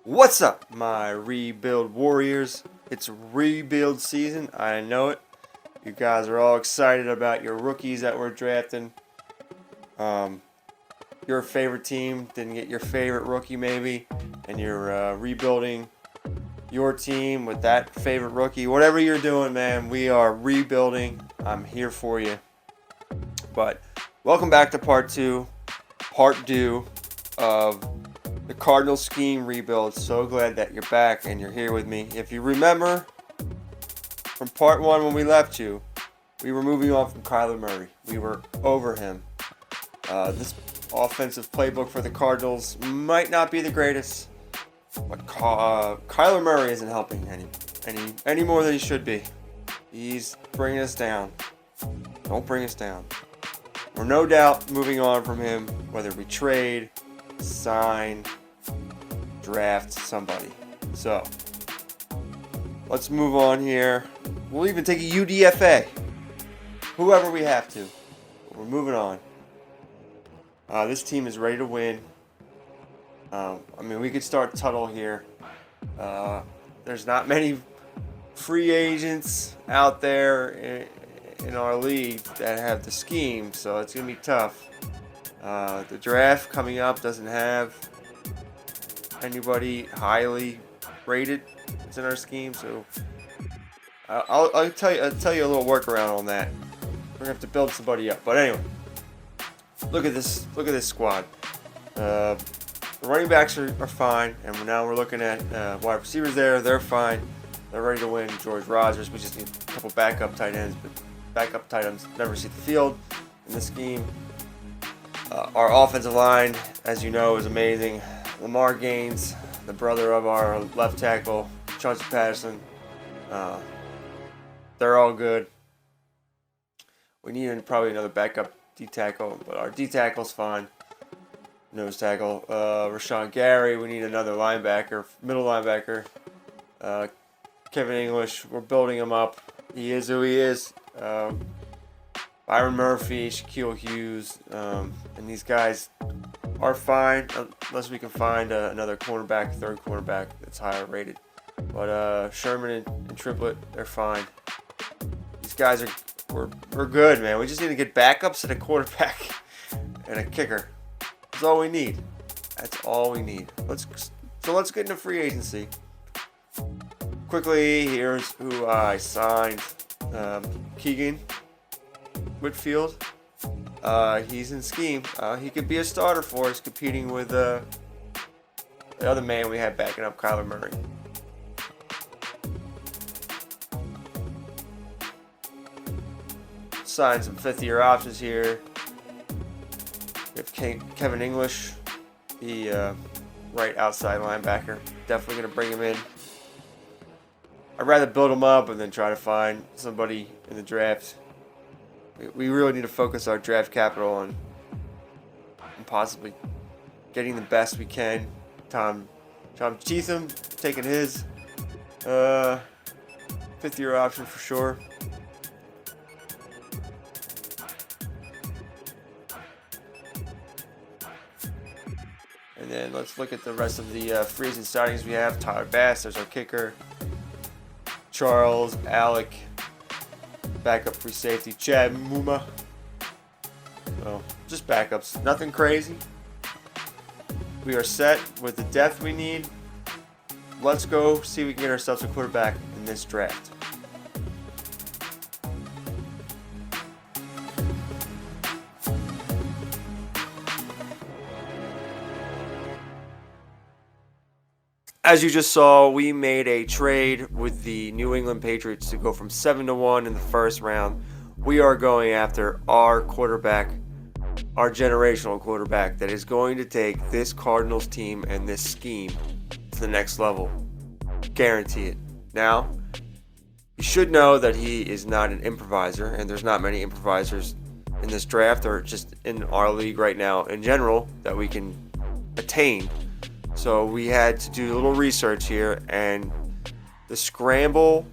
What's up, my rebuild warriors? It's rebuild season. I know it. You guys are all excited about your rookies that we're drafting. Your favorite team didn't get your favorite rookie maybe, and you're rebuilding your team with that favorite rookie. Whatever you're doing, man, we are rebuilding. I'm here for you. But welcome back to part two of the Cardinals Scheme rebuild. So glad that you're back and you're here with me. If you remember from part one when we left you, we were moving on from Kyler Murray. We were over him. This offensive playbook for the Cardinals might not be the greatest, but Kyler Murray isn't helping any more than he should be. He's bringing us down. Don't bring us down. We're no doubt moving on from him, whether we trade, sign, draft somebody. So let's move on here. We'll even take a UDFA, whoever we have to. But we're moving on. This team is ready to win. We could start Tuttle here. There's not many free agents out there in our league that have the scheme, so it's going to be tough. The draft coming up doesn't have anybody highly rated that's in our scheme, so I'll tell you a little workaround on that. We're gonna have to build somebody up, but anyway, look at this squad. The running backs are fine, and now we're looking at wide receivers there. They're fine. They're ready to win. George Rogers. We just need a couple backup tight ends, but backup tight ends never see the field in the scheme. Our offensive line, as you know, is amazing. Lamar Gaines, the brother of our left tackle, Chauncey Patterson. They're all good. We need probably another backup D tackle, but our D tackle's fine. Nose tackle. Rashawn Gary, we need another linebacker, middle linebacker. Kevin English, we're building him up. He is who he is. Byron Murphy, Shaquille Hughes, and these guys are fine unless we can find another cornerback, third cornerback that's higher rated. But Sherman and Triplett, they're fine. These guys we're good, man. We just need to get backups and a quarterback and a kicker. That's all we need. That's all we need. Let's get into free agency. Quickly, here's who I signed. Keegan Whitfield. He's in scheme. He could be a starter for us, competing with the other man we had backing up, Kyler Murray. Signed some fifth-year options here. We have Kevin English, the right outside linebacker. Definitely going to bring him in. I'd rather build him up and then try to find somebody in the draft. We really need to focus our draft capital on possibly getting the best we can. Tom Cheatham taking his fifth-year option for sure. And then let's look at the rest of the free agent signings we have. Tyler Bass, there's our kicker. Charles, Alec, backup free safety, Chad Muma. So, just backups. Nothing crazy. We are set with the depth we need. Let's go see if we can get ourselves a quarterback in this draft. As you just saw, we made a trade with the New England Patriots to go from 7-1 in the first round. We are going after our quarterback, our generational quarterback that is going to take this Cardinals team and this scheme to the next level. Guarantee it. Now, you should know that he is not an improviser, and there's not many improvisers in this draft or just in our league right now in general that we can attain. So we had to do a little research here, and the scramble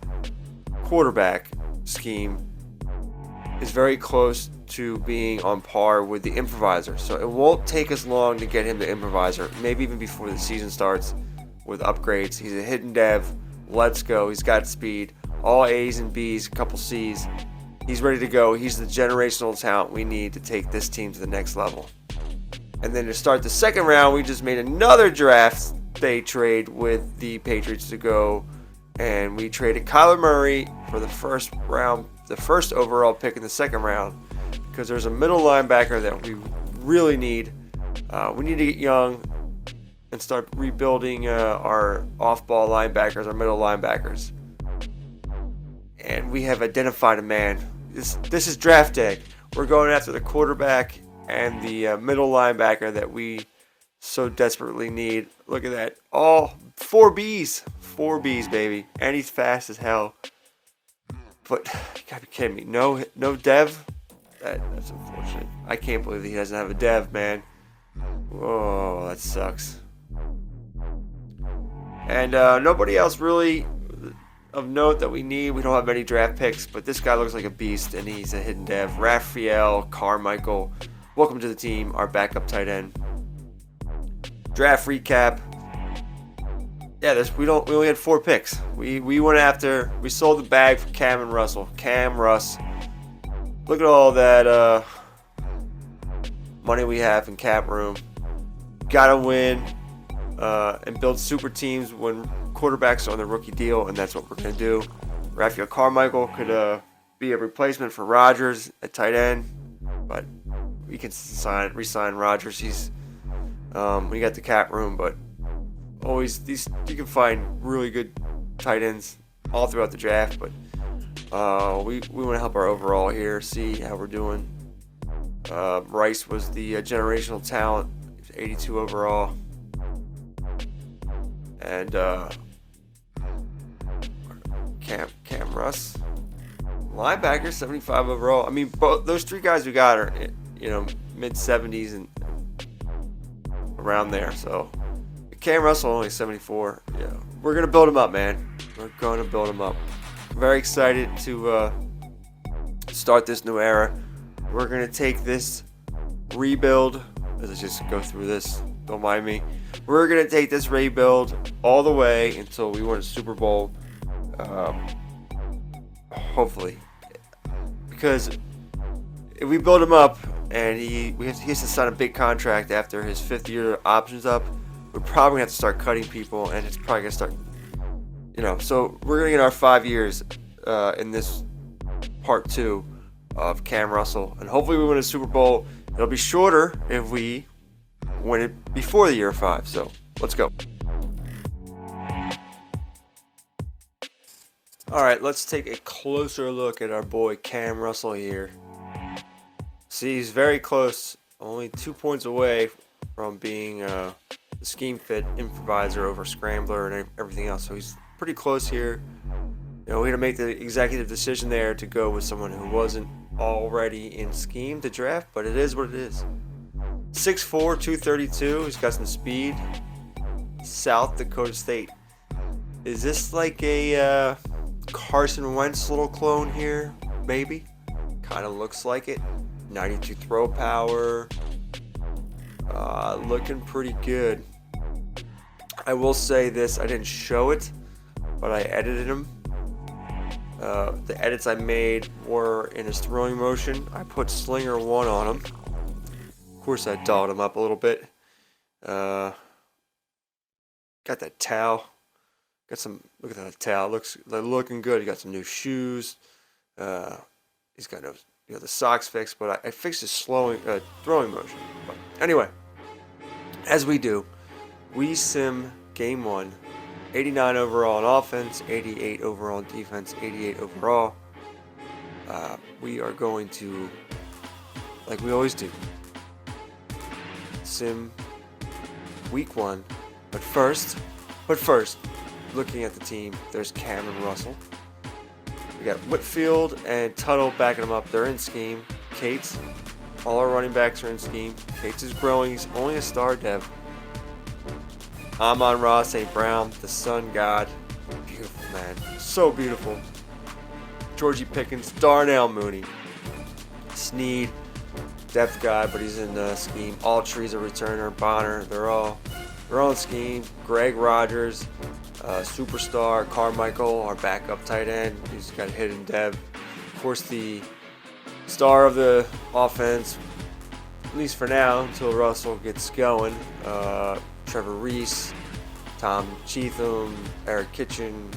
quarterback scheme is very close to being on par with the improviser. So it won't take us long to get him the improviser, maybe even before the season starts. with upgrades. He's a hidden dev. Let's go. He's got speed. All A's and B's, a couple C's. He's ready to go. He's the generational talent we need to take this team to the next level. And then to start the second round, we just made another draft day trade with the Patriots to go. And we traded Kyler Murray for the first round, the first overall pick in the second round, because there's a middle linebacker that we really need. We need to get young and start rebuilding our off-ball linebackers, our middle linebackers. And we have identified a man. This is draft day. We're going after the quarterback and the middle linebacker that we so desperately need. Look at that. All 4 Bs. 4 Bs, baby. And he's fast as hell. But you gotta be kidding me. No dev? That's unfortunate. I can't believe he doesn't have a dev, man. Whoa, that sucks. And nobody else really of note that we need. We don't have many draft picks, but this guy looks like a beast, and he's a hidden dev. Raphael Carmichael, welcome to the team, our backup tight end. Draft recap. Yeah, we only had 4 picks. We went after, we sold the bag for Cam and Russell. Cam, Russ. Look at all that money we have in cap room. Gotta win and build super teams when quarterbacks are on the rookie deal, and that's what we're gonna do. Raphael Carmichael could be a replacement for Rodgers at tight end, but we can re-sign Rodgers. He's we got the cap room, but always you can find really good tight ends all throughout the draft. But we want to help our overall here, see how we're doing. Rice was the generational talent, 82 overall, and Cam Russ, linebacker, 75 overall. I mean, both those 3 guys we got are mid 70s and around there. So Cam Russell only 74. Yeah, we're gonna build him up, man. We're gonna build him up. Very excited to start this new era. We're gonna take this rebuild. Let's just go through this. Don't mind me. We're gonna take this rebuild all the way until we win a Super Bowl. Hopefully, because if we build him up and he has to sign a big contract after his 5th year option's up, we're probably gonna have to start cutting people, and it's probably gonna start. So we're gonna get our 5 years in this part 2 of Cam Russell, and hopefully we win a Super Bowl. It'll be shorter if we win it before the year 5. So let's go. All right, let's take a closer look at our boy Cam Russell here. See, he's very close, only 2 points away from being the scheme fit improviser over scrambler and everything else. So he's pretty close here. We had to make the executive decision there to go with someone who wasn't already in scheme to draft, but it is what it is. 6'4", 232. He's got some speed. South Dakota State. Is this like a Carson Wentz little clone here? Maybe. Kind of looks like it. 92 throw power. Looking pretty good. I will say this, I didn't show it, but I edited him. The edits I made were in his throwing motion. I put Slinger 1 on him. Of course, I dolled him up a little bit. Got that towel. Look at that towel. Looking good. He got some new shoes. He's got the socks fixed, but I fixed his throwing motion. But anyway, as we do, we sim game 1. 89 overall on offense, 88 overall on defense, 88 overall. We are going to, like we always do, sim week 1. But first, looking at the team, there's Cam and Russell. We got Whitfield and Tuttle backing them up. They're in scheme. Cates, all our running backs are in scheme. Cates is growing. He's only a star dev. Amon-Ra St. Brown, the sun god. Beautiful, man. So beautiful. Georgie Pickens, Darnell Mooney. Snead, depth guy, but he's in the scheme. All trees a returner. Bonner, they're all Their own scheme. Greg Rogers, superstar. Carmichael, our backup tight end. He's got hidden dev. Of course, the star of the offense, at least for now, until Russell gets going. Trevor Reese, Tom Cheatham, Eric Kitchen,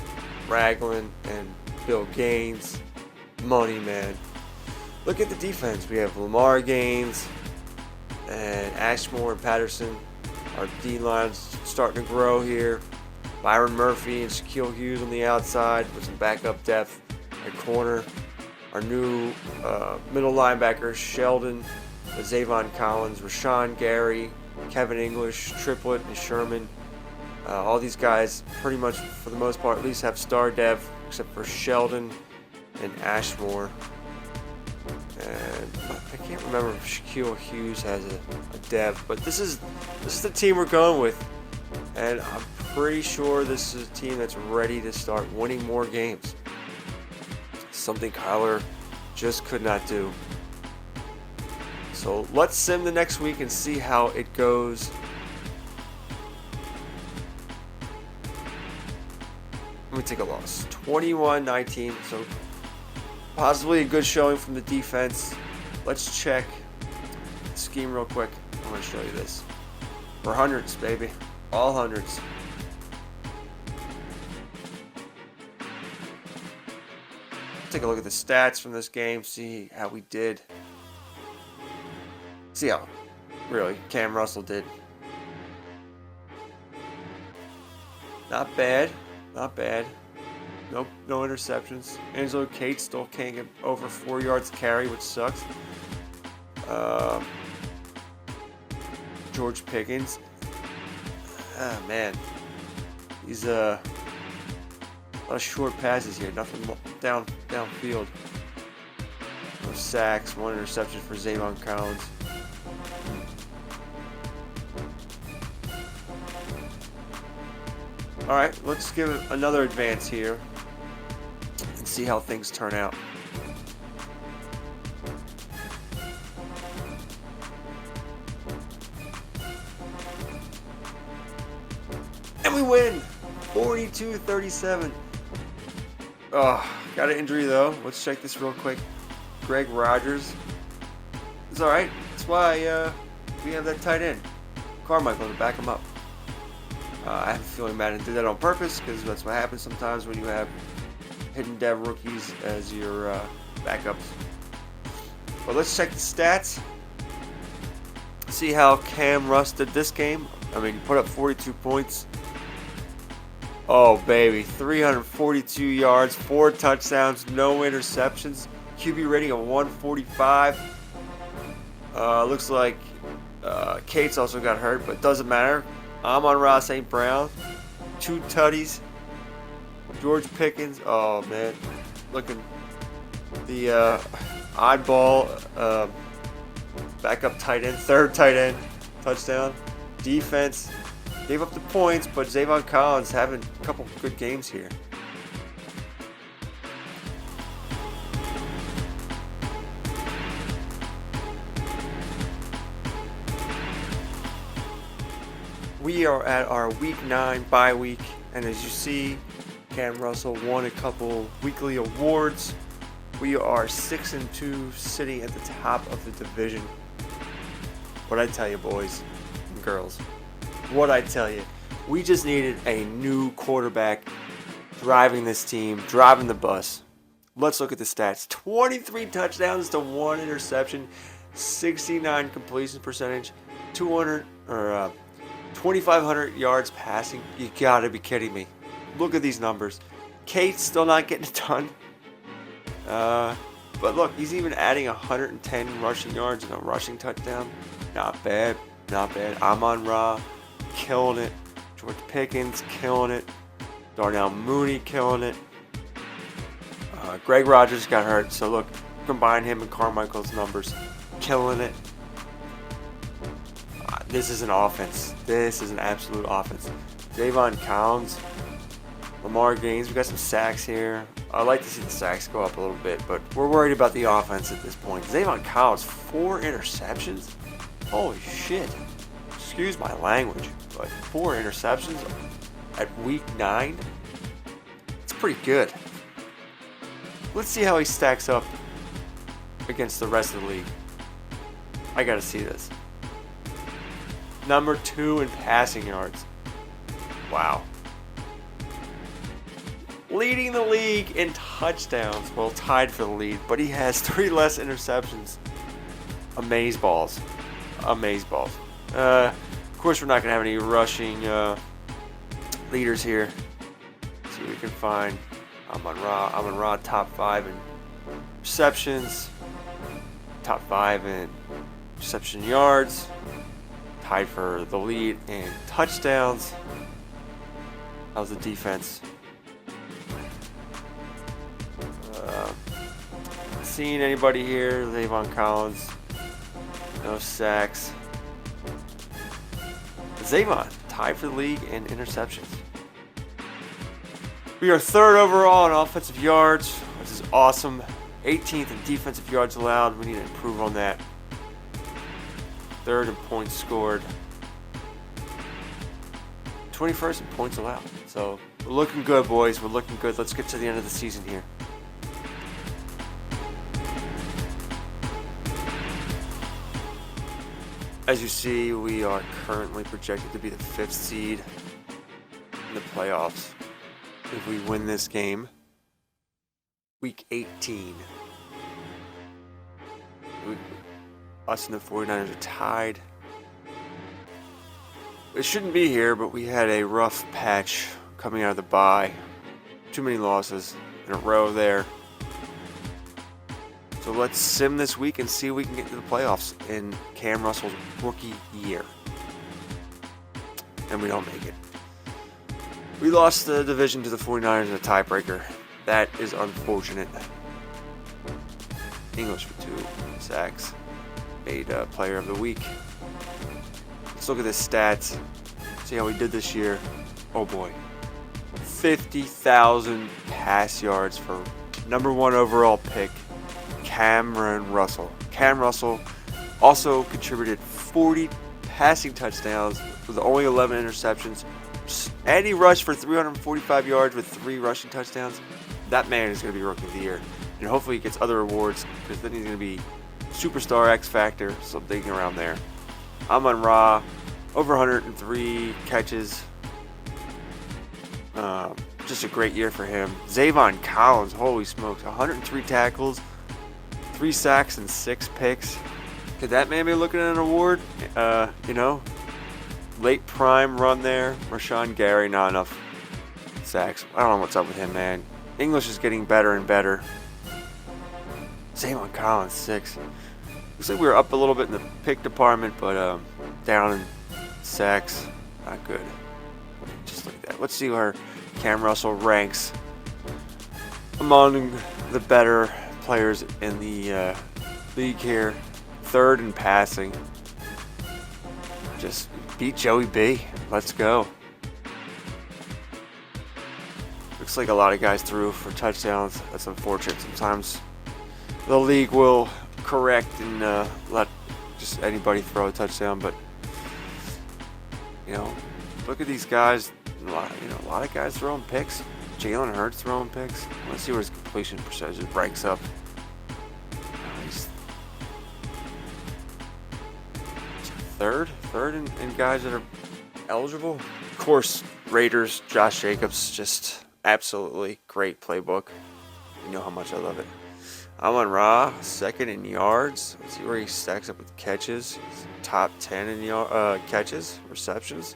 Ragland, and Bill Gaines. Money, man. Look at the defense. We have Lamar Gaines and Ashmore and Patterson. Our D-line's starting to grow here. Byron Murphy and Shaquille Hughes on the outside with some backup depth at corner. Our new middle linebackers, Sheldon, Zavon Collins, Rashawn Gary, Kevin English, Triplett, and Sherman. All these guys, pretty much for the most part, at least have star dev, except for Sheldon and Ashmore. And I can't remember if Shaquille Hughes has a dev, but this is the team we're going with, and I'm pretty sure this is a team that's ready to start winning more games. Something Kyler just could not do. So let's sim the next week and see how it goes. Let me take a loss. 21-19. So possibly a good showing from the defense. Let's check the scheme real quick. I'm going to show you this. For hundreds, baby. All hundreds. Take a look at the stats from this game. See how we did. See how, really, Cam Russell did. Not bad. Not bad. Nope, no interceptions. Angelo Kate still can't get over 4 yards carry, which sucks. George Pickens. Ah, man. He's a lot of short passes here. Nothing downfield. No sacks. 1 interception for Zavon Collins. All right, let's give it another advance here and see how things turn out. And we win 42-37. Oh, got an injury though. Let's check this real quick. Greg Rogers. It's all right. That's why we have that tight end, Carmichael, to back him up. I have a feeling Madden did that on purpose because that's what happens sometimes when you have hidden dev rookies as your backups. But let's check the stats. See how Cam Russ did this game. I mean, he put up 42 points. Oh, baby. 342 yards, 4 touchdowns, no interceptions. QB rating of 145. Looks like Cates also got hurt, but doesn't matter. Amon-Ra St. Brown, 2 tutties. George Pickens, oh man, looking the oddball backup tight end, 3rd tight end, touchdown. Defense gave up the points, but Zavon Collins having a couple good games here. We are at our week 9 bye week, and as you see, Cam Russell won a couple weekly awards. We are 6-2, sitting at the top of the division. What I tell you, boys and girls, what I tell you, we just needed a new quarterback driving this team, driving the bus. Let's look at the stats. 23 touchdowns to 1 interception, 69 completion percentage, 2,500 yards passing. You gotta be kidding me. Look at these numbers. Kate's still not getting it done. But look, he's even adding 110 rushing yards and a rushing touchdown. Not bad. Not bad. Amon-Ra killing it. George Pickens killing it. Darnell Mooney killing it. Greg Rogers got hurt. So look, combine him and Carmichael's numbers. Killing it. This is an offense. This is an absolute offense. Zavon Collins, Lamar Gaines. We got some sacks here. I'd like to see the sacks go up a little bit, but we're worried about the offense at this point. Zavon Collins, 4 interceptions. Holy shit. excuse my language, but 4 interceptions at week 9, it's pretty good. Let's see how he stacks up against the rest of the league. I gotta see this. Number 2 in passing yards. Wow. Leading the league in touchdowns. Well, tied for the lead, but he has 3 less interceptions. Amazeballs. Amazeballs. Of course, we're not going to have any rushing leaders here. Let's see what we can find. Amon-Ra, top 5 in receptions. Top 5 in reception yards. Tied for the lead in touchdowns. How's the defense? Seeing anybody here? Zavon Collins. No sacks. Zavon, tied for the league in interceptions. We are 3rd overall in offensive yards, which is awesome. 18th in defensive yards allowed. We need to improve on that. 3rd in points scored. 21st in points allowed. So we're looking good, boys. We're looking good. Let's get to the end of the season here. As you see, we are currently projected to be the 5th seed in the playoffs. If we win this game, week 18, us and the 49ers are tied. It shouldn't be here, but we had a rough patch coming out of the bye. Too many losses in a row there. So let's sim this week and see if we can get to the playoffs in Cam Russell's rookie year. And we don't make it. We lost the division to the 49ers in a tiebreaker. That is unfortunate. English with 2 sacks. Made player of the week. Let's look at his stats. See how he did this year. Oh boy. 50,000 pass yards for number 1 overall pick, Cameron Russell. Cam Russell also contributed 40 passing touchdowns with only 11 interceptions. And he rushed for 345 yards with 3 rushing touchdowns. That man is going to be Rookie of the Year. And hopefully he gets other awards, because then he's going to be Superstar X Factor, something around there. Amon-Ra, over 103 catches. Just a great year for him. Zavon Collins, holy smokes, 103 tackles, 3 sacks, and 6 picks. Could that man be looking at an award? Late prime run there. Rashawn Gary, not enough sacks. I don't know what's up with him, man. English is getting better and better. Zavon Collins, 6. Looks like we were up a little bit in the pick department, but down in sacks, not good. Just like that. Let's see where Cam Russell ranks among the better players in the league here. 3rd in passing. Just beat Joey B. Let's go. Looks like a lot of guys threw for touchdowns. That's unfortunate. Sometimes the league will correct and let just anybody throw a touchdown, but look at these guys. A lot of guys throwing picks. Jalen Hurts throwing picks. Let's see where his completion percentage ranks up. He's third in guys that are eligible. Of course, Raiders, Josh Jacobs, just absolutely great playbook. You know how much I love it. Amon-Ra, 2nd in yards. Let's see where he stacks up with catches. He's top 10 in catches, receptions.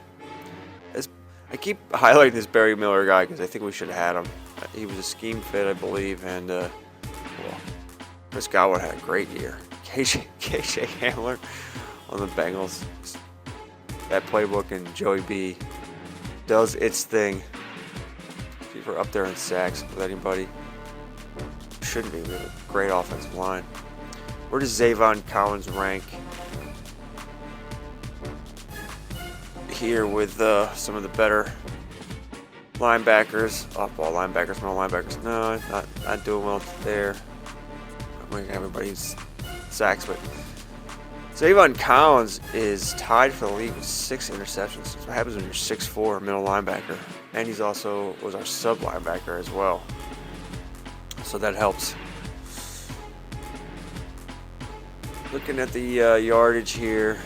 I keep highlighting this Barry Miller guy because I think we should have had him. He was a scheme fit, I believe, and Chris Godwin had a great year. KJ Hamler on the Bengals. That playbook and Joey B does its thing. See if we're up there in sacks with anybody. Shouldn't be. We have a great offensive line. Where does Zavon Collins rank? Here with some of the better linebackers, off-ball linebackers, middle linebackers. No, not doing well there. Everybody's sacks, but Zavon Collins is tied for the league with 6 interceptions. That's what happens when you're 6'4", middle linebacker. And he's also was our sub linebacker as well. So that helps. Looking at the yardage here.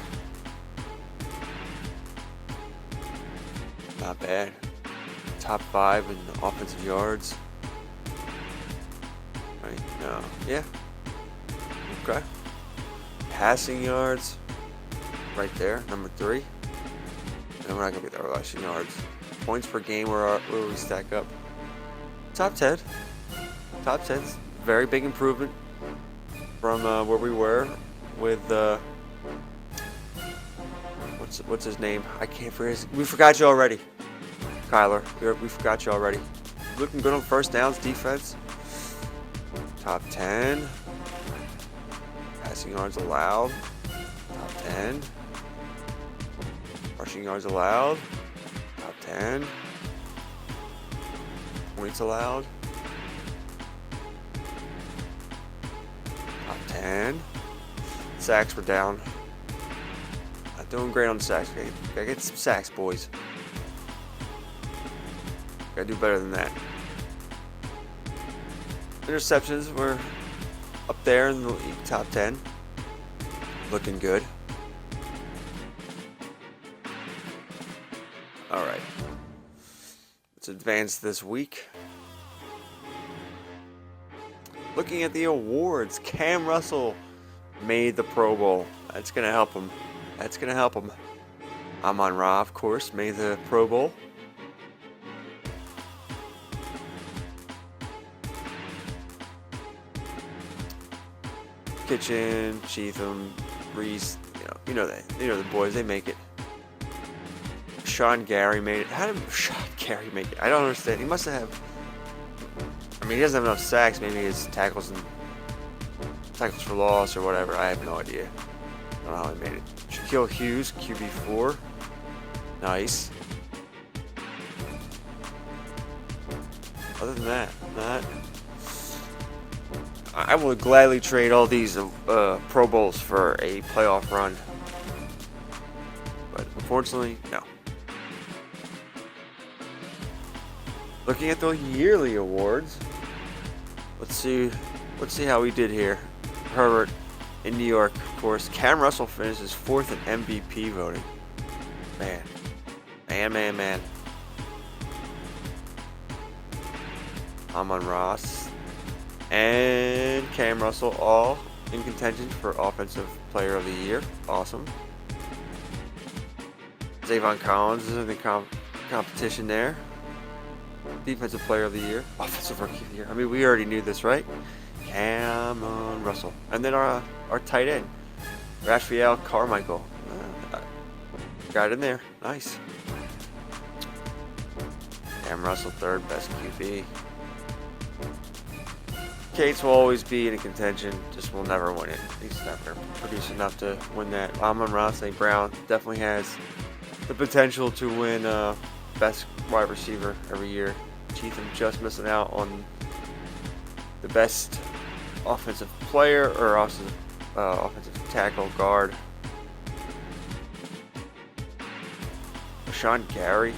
Not bad. Top 5 in offensive yards. Right? No. Yeah. Okay. Passing yards, right there, number 3. And we're not gonna get our rushing yards. Points per game, where we stack up. Top 10. Top 10. Very big improvement from where we were with what's his name? I can't forget. We forgot you already, Kyler. We forgot you already. Looking good on first downs, defense. Top 10. Passing yards allowed. Top 10. Rushing yards allowed. Top 10. Points allowed. Top 10. Sacks were down. Not doing great on sacks. Gotta get some sacks, boys. Gotta do better than that. Interceptions were up there in the league, top 10. Looking good. All right. Let's advance this week. Looking at the awards, Cam Russell made the Pro Bowl. That's going to help him. That's going to help him. Amon-Ra, of course, made the Pro Bowl. Kitchen, Cheatham, Reese, you know the boys, they make it. Sean Gary made it. How did Sean Gary make it? I don't understand. He must have. I mean, he doesn't have enough sacks. Maybe his tackles for loss or whatever. I have no idea. I don't know how he made it. Shaquille Hughes, QB4. Nice. Other than that, I would gladly trade all these Pro Bowls for a playoff run. But unfortunately, no. Looking at the yearly awards, let's see how we did here. Herbert in New York, of course. Cam Russell finishes 4th in MVP voting. Man. Amon-Ra and Cam Russell all in contention for Offensive Player of the Year. Awesome. Zavon Collins is in the competition there. Defensive Player of the Year. Offensive Rookie of the Year. I mean, we already knew this, right? Cam Russell. And then our tight end, Raphael Carmichael. Got it in there. Nice. Cam Russell, 3rd best QB. Cates will always be in contention, just will never win it. He's never produced enough to win that. Amon-Ra St. Brown definitely has the potential to win best wide receiver every year. Cheatham just missing out on the best offensive player or offensive tackle guard. Sean Gary,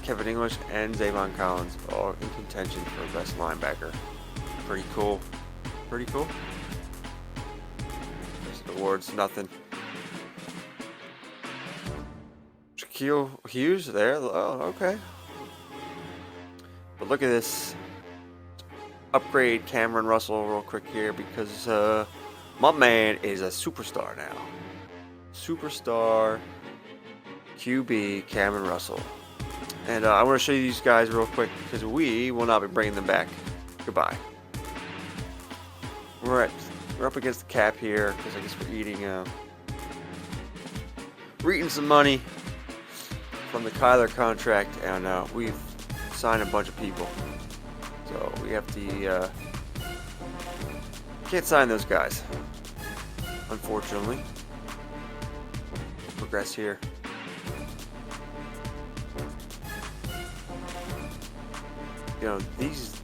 Kevin English, and Zavon Collins all in contention for best linebacker. Pretty cool. Pretty cool. There's the awards, nothing. Shaquille Hughes there. Oh, okay. But look at this. Upgrade Cameron Russell real quick here because my man is a superstar now. Superstar QB Cameron Russell. And I want to show you these guys real quick because we will not be bringing them back. Goodbye. We're up against the cap here because I guess we're eating some money from the Kyler contract, and we've signed a bunch of people. So we have to can't sign those guys, unfortunately. Progress here. You know, these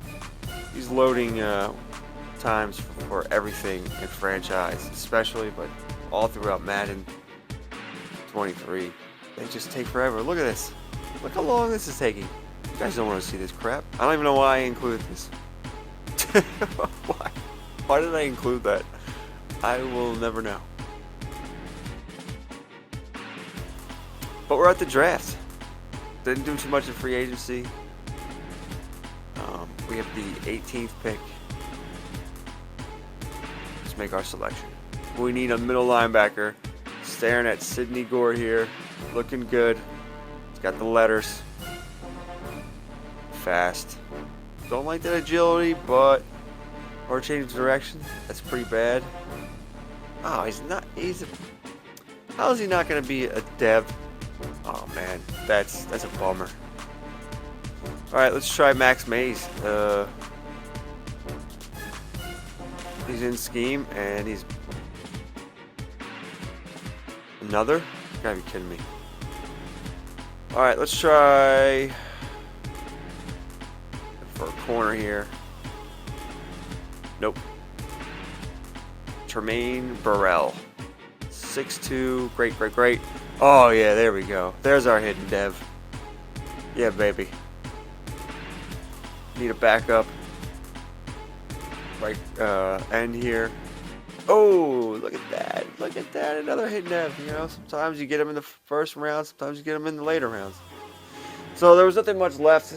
loading sometimes for everything in franchise, especially, but all throughout Madden 23. They just take forever. Look at this. Look how long this is taking. You guys don't want to see this crap. I don't even know why I included this. Why? Why did I include that? I will never know. But we're at the draft. Didn't do too much in free agency. We have the 18th pick. Let's make our selection. We need a middle linebacker. Staring at Sidney Gore here. Looking good. It's got the letters. Fast. Don't like that agility, but... Or change direction. That's pretty bad. Oh, he's not... How is he not going to be a dev? Oh, man. That's a bummer. Alright, let's try Max Mays. He's in scheme, and he's... Another? You gotta be kidding me. Alright, let's try... For a corner here. Nope. Tremaine Burrell. 6'2". Great. Oh, yeah, there we go. There's our hidden dev. Yeah, baby. Need a backup. Right end here. Oh, look at that. Look at that. Another hidden dev. You know, sometimes you get them in the first round. Sometimes you get them in the later rounds. So there was nothing much left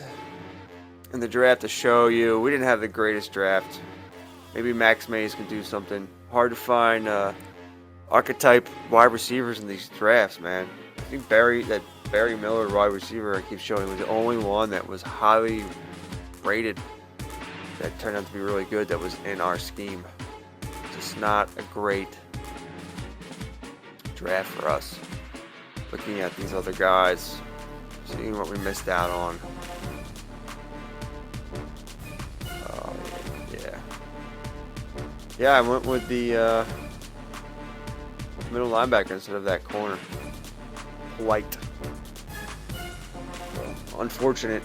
in the draft to show you. We didn't have the greatest draft. Maybe Max Mays can do something. Hard to find archetype wide receivers in these drafts, man. I think Barry Miller, wide receiver, I keep showing, was the only one that was highly rated that turned out to be really good that was in our scheme. Just not a great draft for us. Looking at these other guys, seeing what we missed out on. Oh, yeah. Yeah, I went with the middle linebacker instead of that corner. White. Unfortunate.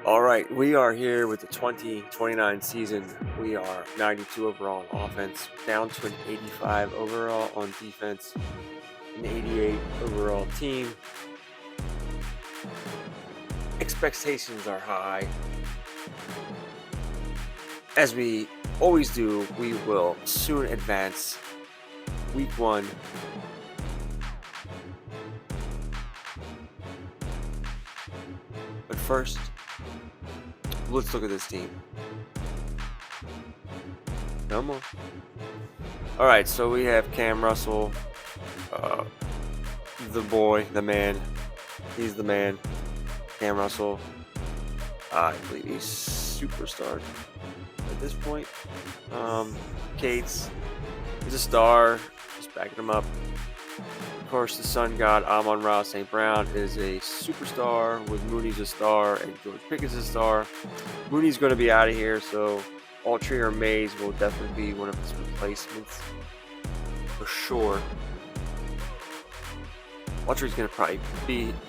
Alright, we are here with the 2029 season. We are 92 overall on offense, down to an 85 overall on defense, an 88 overall team. Expectations are high. As we always do, we will soon advance. Week 1. But first, let's look at this team. No more. Alright, so we have Cam Russell, the boy, the man. He's the man. Cam Russell. I believe he's superstar at this point. Cates, he's a star. Just backing him up. Of course, the Sun God, Amon-Ra St. Brown, is a superstar, with Mooney's a star, and George Pickett's a star. Mooney's going to be out of here, so Autry or Mays will definitely be one of his replacements. For sure. Autry's going to probably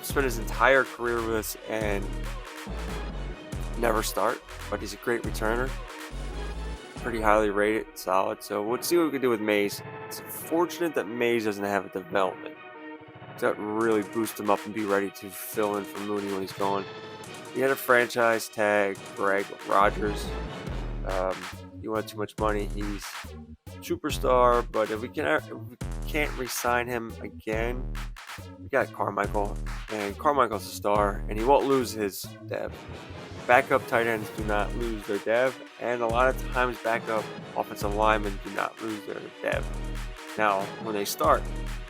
spend his entire career with us and never start, but he's a great returner. Pretty highly rated, solid. So we'll see what we can do with Mays. It's fortunate that Mays doesn't have a development. That really boost him up and be ready to fill in for Mooney when he's gone. He had a franchise tag, Greg Rogers. He wanted too much money. He's superstar, but if we can't re-sign him again, we got Carmichael, and Carmichael's a star, and he won't lose his dev. Backup tight ends do not lose their dev, and a lot of times backup offensive linemen do not lose their dev. Now, when they start,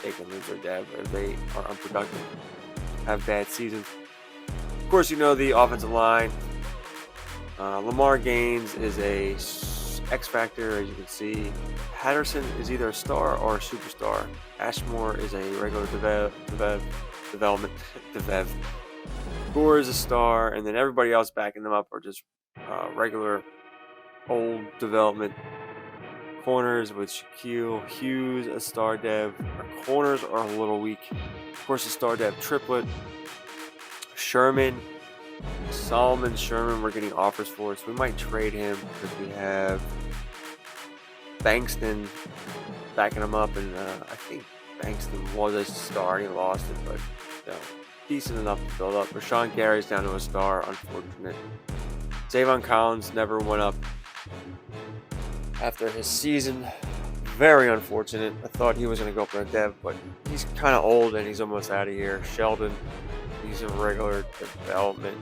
they can lose their dev if they are unproductive, have bad seasons. Of course, you know the offensive line. Lamar Gaines is a X factor, as you can see. Patterson is either a star or a superstar. Ashmore is a regular development. Gore is a star, and then everybody else backing them up are just regular old development corners with Shaquille Hughes, a star dev. Our corners are a little weak. Of course, a star dev triplet. Sherman, Solomon Sherman, we're getting offers for, so we might trade him because we have Bankston backing him up, and I think Bankston was a star. He lost it, but decent enough to build up. Rashawn Gary's down to a star, unfortunate. Zavon Collins never went up after his season. Very unfortunate. I thought he was going to go up in a dev, but he's kind of old and he's almost out of here. Sheldon, he's a regular development.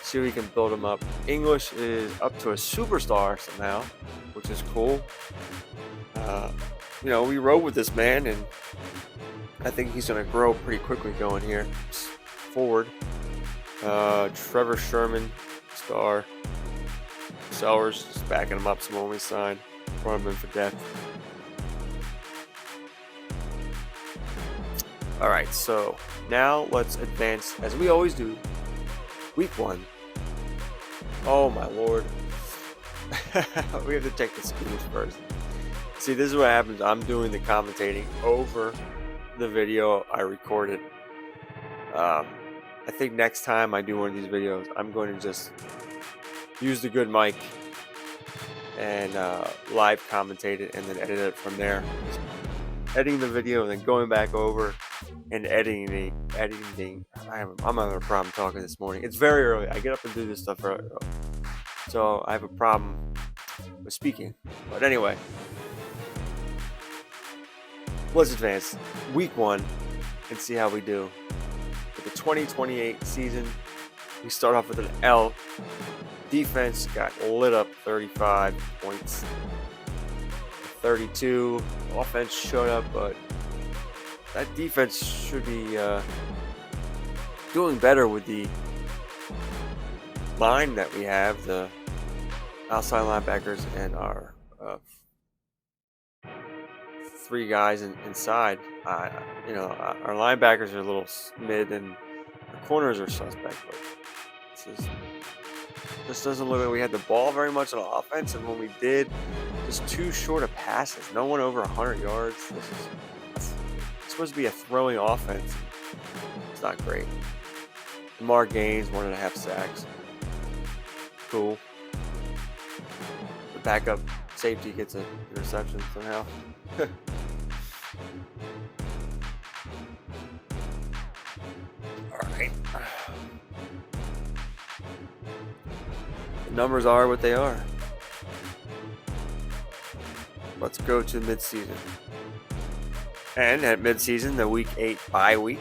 See if we can build him up. English is up to a superstar somehow, which is cool. We rode with this man, and I think he's going to grow pretty quickly going here forward. Trevor Sherman, star. Sellers just backing him up. Someone we signed. Brought him in for depth. All right, so now let's advance as we always do. Week 1. Oh my lord. We have to check the schemes first. See, this is what happens. I'm doing the commentating over the video I recorded. I think next time I do one of these videos, I'm going to just use the good mic and live commentate it and then edit it from there. Just editing the video and then going back over and editing. I'm having a problem talking this morning. It's very early. I get up and do this stuff early, so I have a problem with speaking. But anyway, let's advance week 1 and see how we do. For the 2028 season, we start off with an L. Defense got lit up, 35 points. 32. Offense showed up, but that defense should be doing better with the line that we have, the outside linebackers and our 3 guys inside. Our linebackers are a little mid and our corners are suspect, but this doesn't look like we had the ball very much on offense, and when we did, just too short of passes. No one over 100 yards. It's supposed to be a throwing offense. It's not great. Lamar Gaines, 1.5 sacks. Cool. The backup safety gets an interception somehow. All right. The numbers are what they are. Let's go to midseason. And at midseason, the week 8 bye week.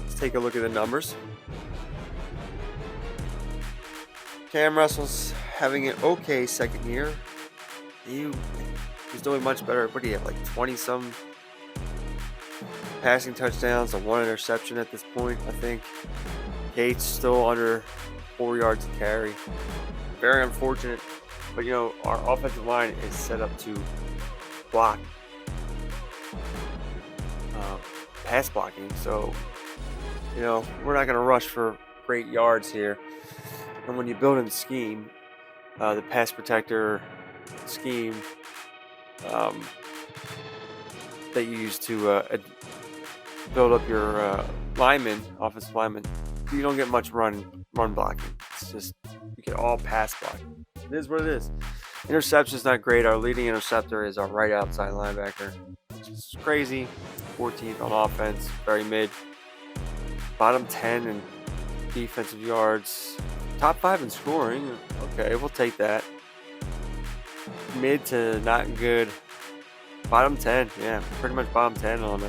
Let's take a look at the numbers. Cam Russell's having an okay second year. He's doing much better. What do you have, like 20-some passing touchdowns and 1 interception at this point, I think. Gates still under 4 yards to carry. Very unfortunate. But, our offensive line is set up to block pass blocking. So, we're not going to rush for great yards here. And when you build in the scheme, the pass protector scheme that you use to build up your offensive linemen, you don't get much run blocking. It's just, you get all pass blocking. It is what it is. Interception is not great. Our leading interceptor is our right outside linebacker, which is crazy. 14th on offense, very mid. Bottom 10 in defensive yards. Top 5 in scoring. Okay, we'll take that. Mid to not good. Bottom 10, yeah, pretty much bottom 10 on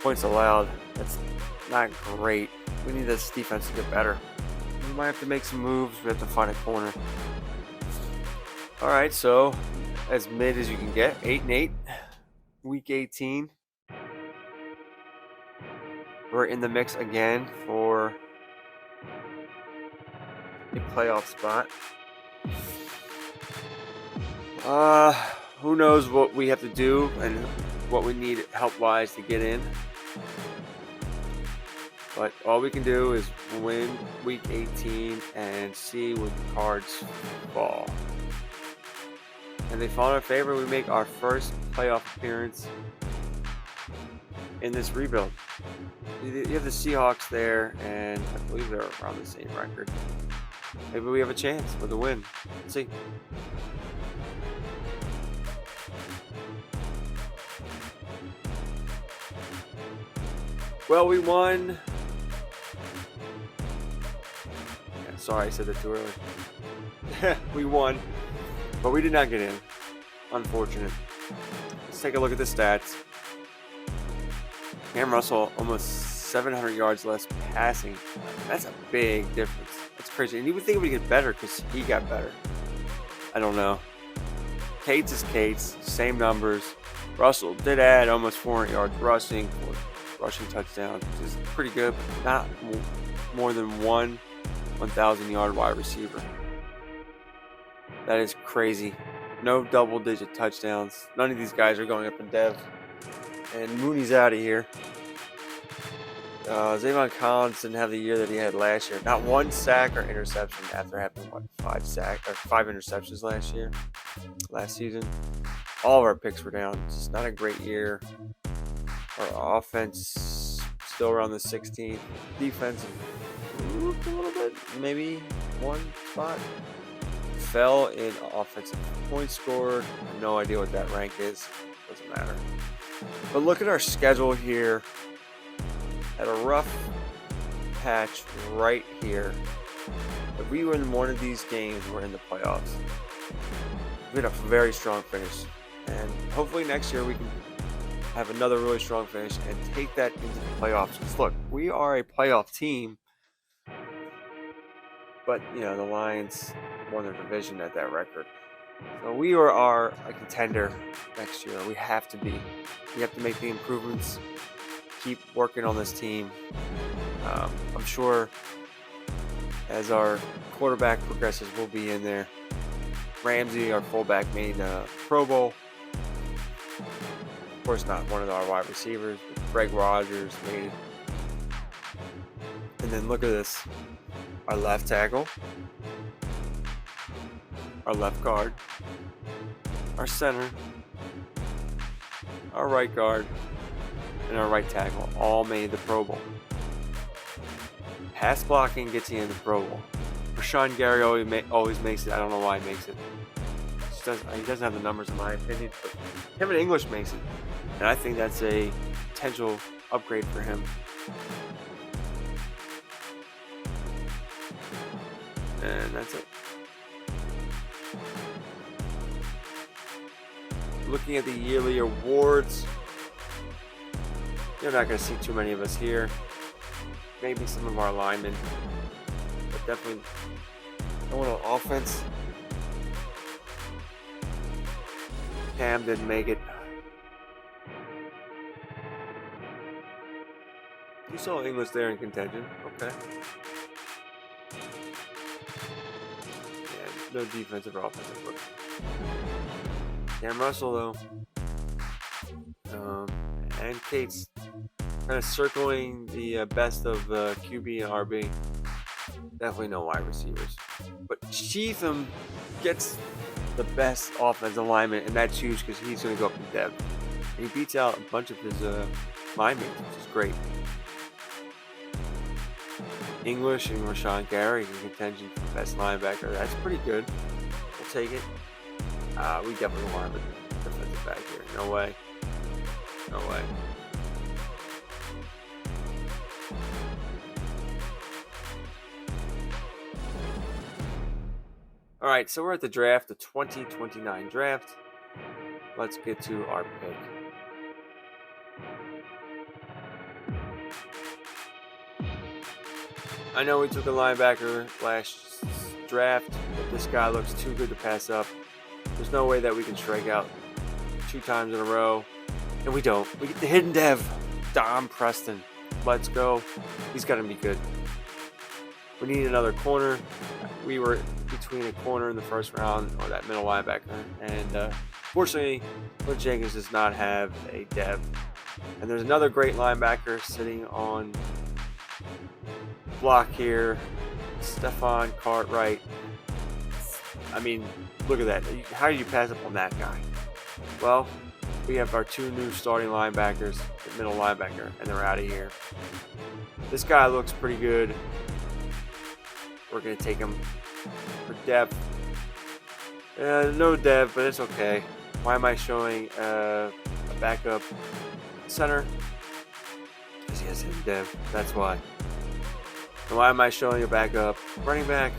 points allowed. That's not great. We need this defense to get better. We might have to make some moves. We have to find a corner. All right, so as mid as you can get, 8-8, week 18. We're in the mix again for a playoff spot. Who knows what we have to do and what we need help-wise to get in. But all we can do is win week 18 and see where the cards fall. And they fall in our favor. We make our first playoff appearance in this rebuild. You have the Seahawks there, and I believe they're around the same record. Maybe we have a chance with a win. Let's see. Well, we won. Yeah, sorry, I said that too early. We won, but we did not get in. Unfortunate. Let's take a look at the stats. Cam Russell almost 700 yards less passing. That's a big difference. That's crazy. And you would think it would get better because he got better. I don't know. Cates is Cates. Same numbers. Russell did add almost 400 yards rushing touchdowns, which is pretty good, but not more than one 1,000-yard wide receiver. That is crazy. No double-digit touchdowns. None of these guys are going up in dev. And Mooney's out of here. Zavon Collins didn't have the year that he had last year. Not one sack or interception after having 5 interceptions last season. All of our picks were down. It's just not a great year. Our offense still around the 16th. Defense moved a little bit, maybe one spot. Fell in offensive points scored. I have no idea what that rank is. Doesn't matter. But look at our schedule here. At a rough patch right here. If we win one of these games, we're in the playoffs. We had a very strong finish. And hopefully next year we can have another really strong finish and take that into the playoffs. Because look, we are a playoff team. But, the Lions won their division at that record. So we are a contender next year. We have to be. We have to make the improvements. Keep working on this team. I'm sure as our quarterback progresses, we'll be in there. Ramsey, our fullback, made Pro Bowl. Of course, not one of our wide receivers, but Greg Rogers made it. And then look at this. Our left tackle, our left guard, our center, our right guard, and our right tackle all made the Pro Bowl. Pass blocking gets you in the Pro Bowl. Rashawn Gary always makes it. I don't know why he makes it. He doesn't have the numbers in my opinion, but him and English makes it. And I think that's a potential upgrade for him. And that's it. Looking at the yearly awards, you're not going to see too many of us here. Maybe some of our linemen, but definitely no one on offense. Cam didn't make it. You saw English there in contention. Okay. Yeah, no defensive or offensive look. Cam Russell though. And Cates kind of circling the best of QB and RB. Definitely no wide receivers. But Cheatham gets the best offensive lineman, and that's huge because he's going to go up in dev. And he beats out a bunch of his linemen, which is great. English and Rashawn Gary in contention for best linebacker. That's pretty good. We'll take it. We definitely want him a defensive back here. No way. No way. All right, so we're at the draft, the 2029 draft. Let's get to our pick. I know we took a linebacker last draft, but this guy looks too good to pass up. There's no way that we can strike out 2 times in a row. And we don't. We get the hidden dev, Dom Preston. Let's go. He's got to be good. We need another corner. We were between a corner in the first round or that middle linebacker. And fortunately, Clint Jenkins does not have a dev. And there's another great linebacker sitting on block here. Stephon Cartwright. I mean, look at that. How do you pass up on that guy? Well, we have our 2 new starting linebackers, the middle linebacker, and they're out of here. This guy looks pretty good. We're going to take him for depth. No depth, but it's okay. Why am I showing a backup center? Because he has hidden depth. That's why. And why am I showing a backup running back?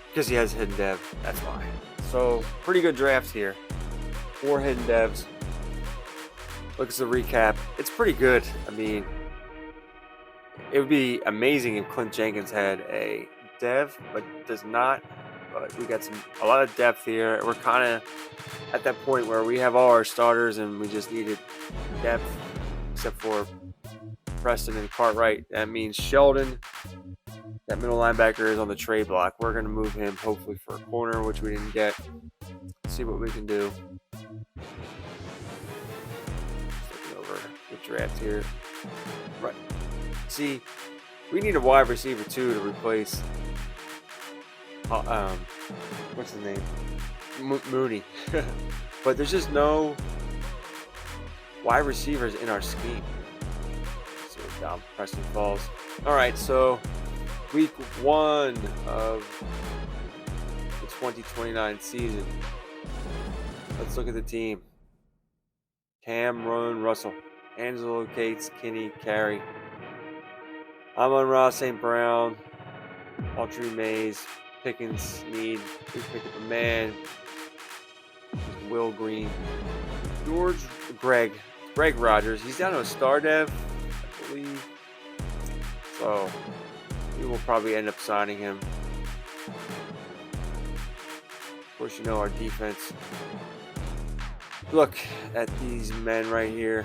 Because he has hidden depth. That's why. So, pretty good drafts here. 4 hidden devs. Look at the recap. It's pretty good. I mean, it would be amazing if Clint Jenkins had a dev, but does not. But we got a lot of depth here. We're kind of at that point where we have all our starters and we just needed depth, except for Preston and Cartwright. That means Sheldon, that middle linebacker, is on the trade block. We're going to move him hopefully for a corner, which we didn't get. Let's see what we can do. Looking over the draft here. Right. See, we need a wide receiver too to replace what's his name? Mooney. But there's just no wide receivers in our scheme. So down Preston falls. Alright, so week 1 of the 2029 season. Let's look at the team. Cameron Russell, Angelo Cates, Kinney, Carey, Amon-Ra St. Brown, Autry Mays, Pickens, Sneed, we pick up a man, Will Green, Greg Rogers. He's down to a star dev, I believe. So we will probably end up signing him. Of course, you know our defense. Look at these men right here.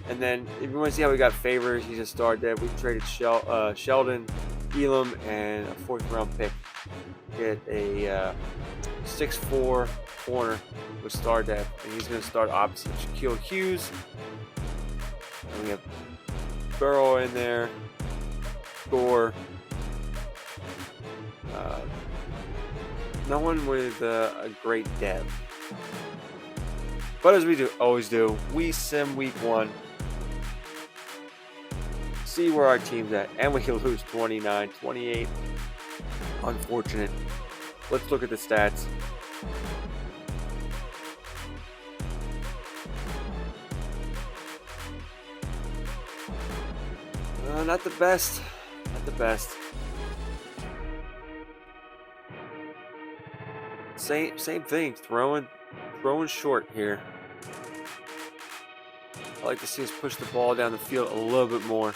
And then if you want to see how we got Favors, he's a star dev. We traded Sheldon, Elam, and a 4th round pick. Get a 6'4" corner with star dev, and he's going to start opposite Shaquille Hughes. And we have Burrow in there, Gore. No one with a great dev. But as we always do, we sim week 1. See where our team's at, and we lose 29-28. Unfortunate. Let's look at the stats. Not the best. Not the best. Same thing. Throwing short here. I like to see us push the ball down the field a little bit more.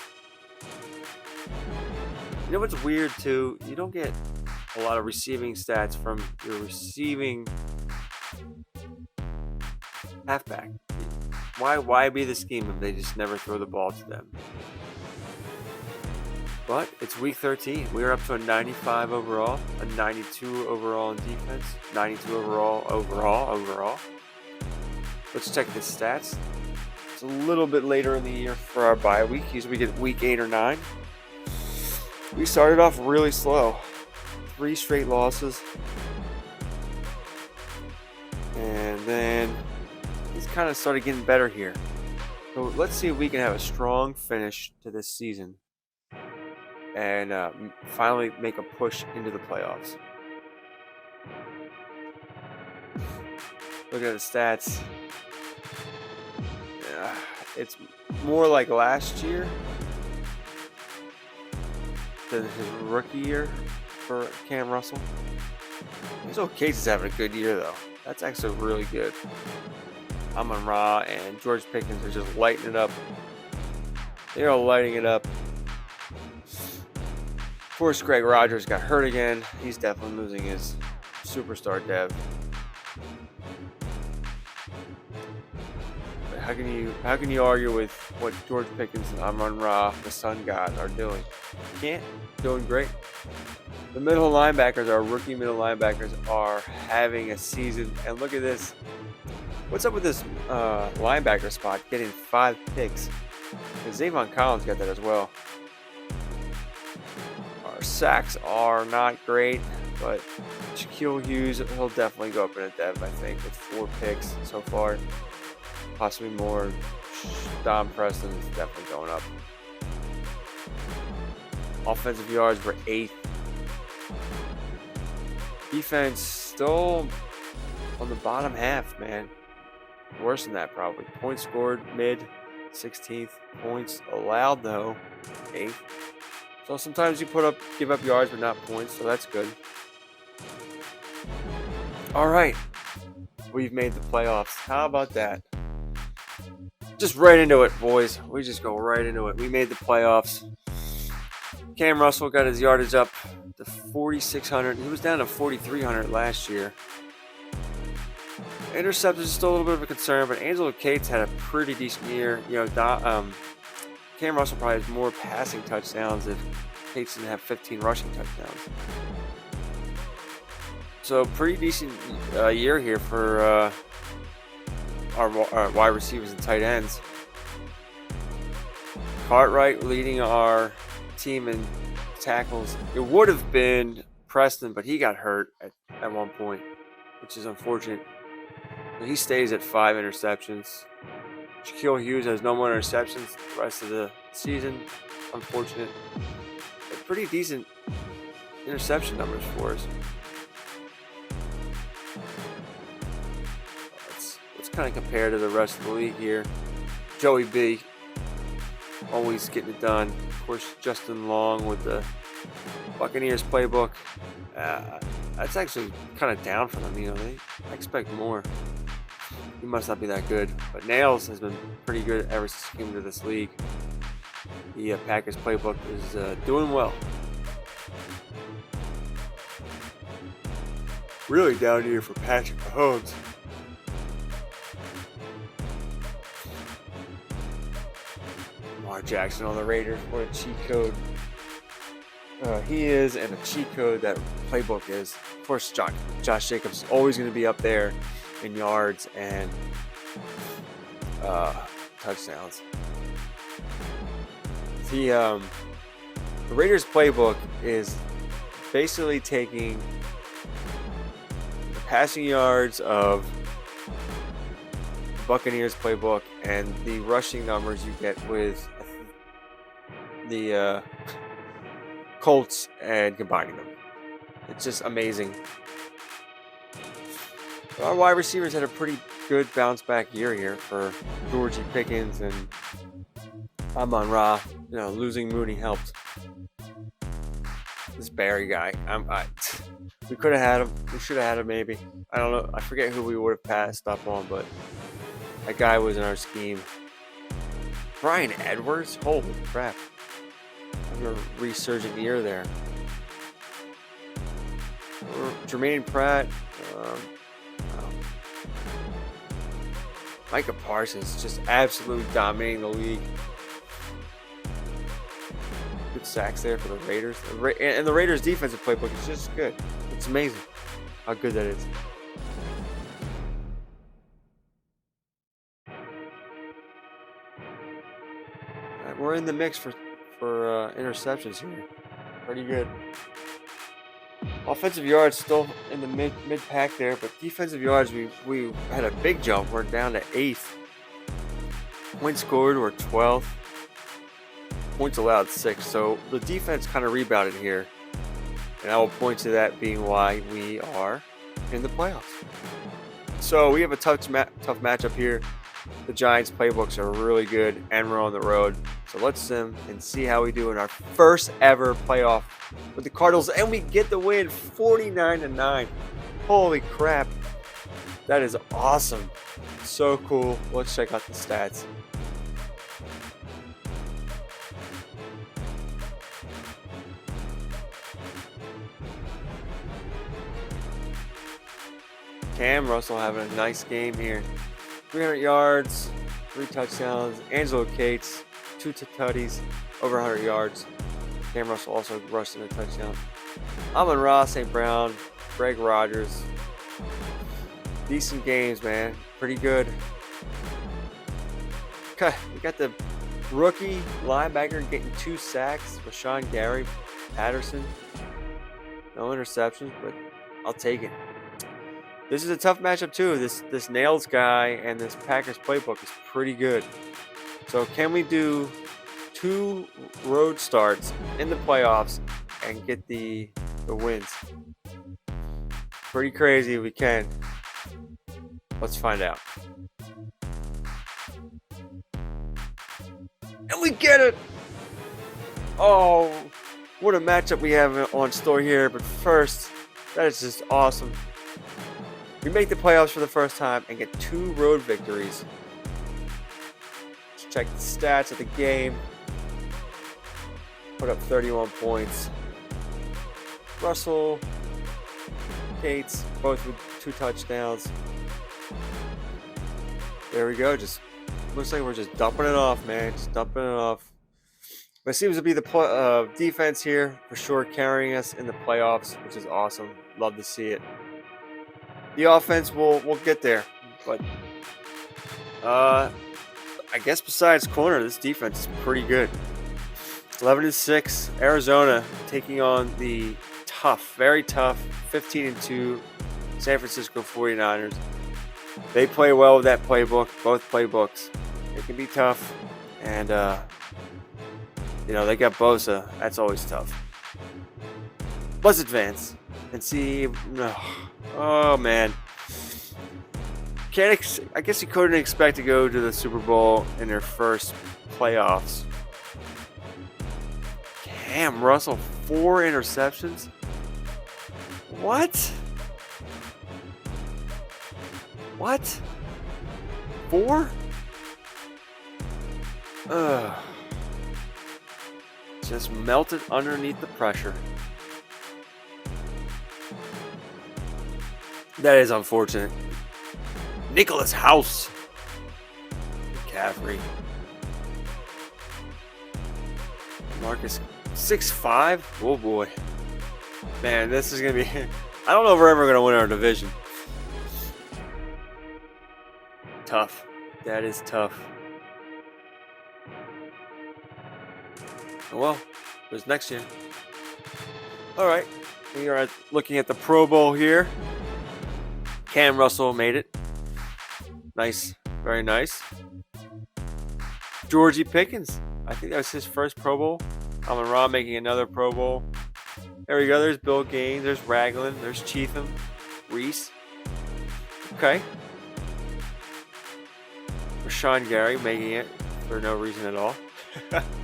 You know what's weird too? You don't get a lot of receiving stats from your receiving halfback. Why be the scheme if they just never throw the ball to them? But it's week 13. We are up to a 95 overall, a 92 overall in defense, 92 overall. Let's check the stats. It's a little bit later in the year for our bye week. Usually we get week 8 or 9. We started off really slow. 3 straight losses. And then it's kind of started getting better here. So let's see if we can have a strong finish to this season and finally make a push into the playoffs. Look at the stats. It's more like last year than his rookie year for Cam Russell. Angelo Cates is having a good year though. That's actually really good. Amon-Ra and George Pickens are just lighting it up. They are lighting it up. Of course, Greg Rogers got hurt again. He's definitely losing his superstar dev. But how can you argue with what George Pickens and Amon-Ra, the Sun God, are doing? You can't. Doing great. The middle linebackers, our rookie middle linebackers, are having a season. And look at this. What's up with this linebacker spot getting 5 picks? And Zavon Collins got that as well. Our sacks are not great, but Shaquille Hughes, he'll definitely go up in a dev, I think, with 4 picks so far. Possibly more. Don Preston is definitely going up. Offensive yards were 8th. Defense still on the bottom half, man. Worse than that, probably. Points scored, mid, 16th. Points allowed, though, 8th. So sometimes you give up yards, but not points, so that's good. All right. We've made the playoffs. How about that? Just right into it, boys. We just go right into it. We made the playoffs. Cam Russell got his yardage up to 4,600. He was down to 4,300 last year. Interceptions is still a little bit of a concern, but Angelo Cates had a pretty decent year. Cam Russell probably has more passing touchdowns if Cates didn't have 15 rushing touchdowns. So pretty decent year here for our wide receivers and tight ends. Cartwright leading our team in tackles. It would have been Preston, but he got hurt at one point, which is unfortunate. But he stays at 5 interceptions. Shaquille Hughes has no more interceptions the rest of the season. Unfortunate. But pretty decent interception numbers for us. Let's kind of compare to the rest of the league here. Joey B, always getting it done. Of course, Justin Long with the Buccaneers playbook. That's actually kind of down for them. I expect more. He must not be that good. But Nails has been pretty good ever since he came into this league. The Packers playbook is doing well. Really down here for Patrick Mahomes. Lamar Jackson on the Raiders. What a cheat code he is, and a cheat code that playbook is. Of course, Josh Jacobs is always going to be up there in yards and touchdowns. The Raiders playbook is basically taking the passing yards of the Buccaneers playbook and the rushing numbers you get with the Colts and combining them. It's just amazing. Our wide receivers had a pretty good bounce back year here for Georgie Pickens and Amon-Ra. Losing Mooney helped. This Barry guy, we could have had him. We should have had him maybe. I don't know. I forget who we would have passed up on, but that guy was in our scheme. Brian Edwards? Holy crap. A resurgent year there. Jermaine Pratt. Micah Parsons just absolutely dominating the league. Good sacks there for the Raiders. And the Raiders' defensive playbook is just good. It's amazing how good that is. We're in the mix for interceptions here. Pretty good. Offensive yards still in the mid pack there, but defensive yards we had a big jump. We're down to 8th. Points scored were 12th. Points allowed 6. So the defense kind of rebounded here, and I will point to that being why we are in the playoffs. So we have a tough matchup here. The Giants' playbooks are really good, and we're on the road. So let's sim and see how we do in our first ever playoff with the Cardinals, and we get the win, 49-9. Holy crap! That is awesome. So cool. Let's check out the stats. Cam Russell having a nice game here. 300 yards, 3 touchdowns. Angelo Cates, 2 tutties, over 100 yards. Cam Russell also rushed in a touchdown. Amon-Ra, St. Brown, Greg Rogers. Decent games, man. Pretty good. Okay, we got the Rookie linebacker getting 2 sacks. Rashawn Gary Patterson. No interceptions, but I'll take it. This is a tough matchup too. This Nails guy and this Packers playbook is pretty good. So can we do 2 road starts in the playoffs and get the wins? Pretty crazy if we can. Let's find out. And we get it! Oh, what a matchup we have on store here. But first, that is just awesome. We make the playoffs for the first time and get 2 road victories. Let's check the stats of the game. Put up 31 points. Russell, Cates, both with 2 touchdowns. There we go. Just looks like we're just dumping it off, man. Just dumping it off. But it seems to be the defense here for sure carrying us in the playoffs, which is awesome. Love to see it. The offense will get there, but I guess besides corner, this defense is pretty good. 11-6, Arizona taking on the tough, very tough 15-2 San Francisco 49ers. They play well with that playbook, both playbooks. They can be tough, and they got Bosa. That's always tough. Let's advance and see. Oh man, I guess you couldn't expect to go to the Super Bowl in their first playoffs. Cam Russell, 4 interceptions. What? 4? Just melted underneath the pressure. That is unfortunate. Nicholas House. McCaffrey. Marcus 6'5". Oh boy. Man, this is going to be... I don't know if we're ever going to win our division. Tough. That is tough. Well, there's next year. Alright. We are looking at the Pro Bowl here. Cam Russell made it. Nice. Very nice. Georgie Pickens. I think that was his first Pro Bowl. Amon-Ra making another Pro Bowl. There we go. There's Bill Gaines. There's Ragland. There's Cheatham. Reese. Okay. Rashawn Gary making it for no reason at all.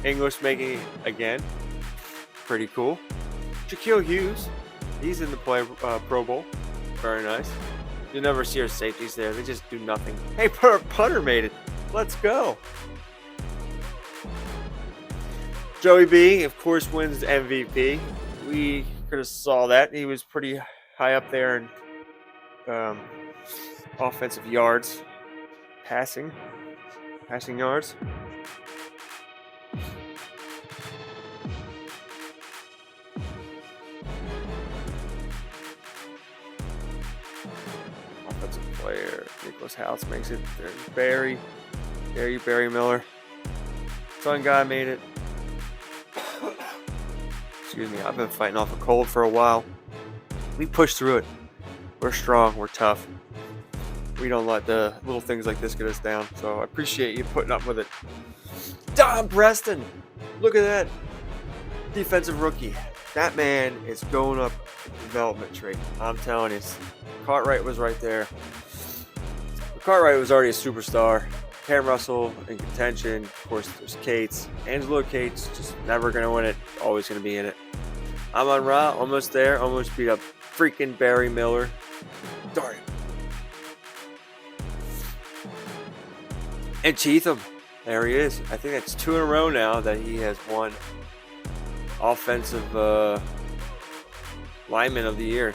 English making it again. Pretty cool. Shaquille Hughes. He's in the Pro Bowl. Very nice. You never see our safeties there. They just do nothing. Hey, punter made it. Let's go. Joey B, of course, wins MVP. We could have saw that. He was pretty high up there in offensive yards. Passing yards. Offensive player. Nicholas House makes it. There's Barry Miller. Sun guy made it. Excuse me, I've been fighting off a cold for a while. We push through it. We're strong, we're tough. We don't let the little things like this get us down. So I appreciate you putting up with it. Don Preston! Look at that. Defensive rookie. That man is going up the development tree. I'm telling you. Cartwright was right there. Cartwright was already a superstar. Cam Russell in contention. Of course, there's Cates. Angelo Cates, just never going to win it. Always going to be in it. Amon-Ra, almost there. Almost beat up freaking Barry Miller. Darn it. And Cheatham. There he is. I think that's 2 in a row now that he has won Offensive Lineman of the Year.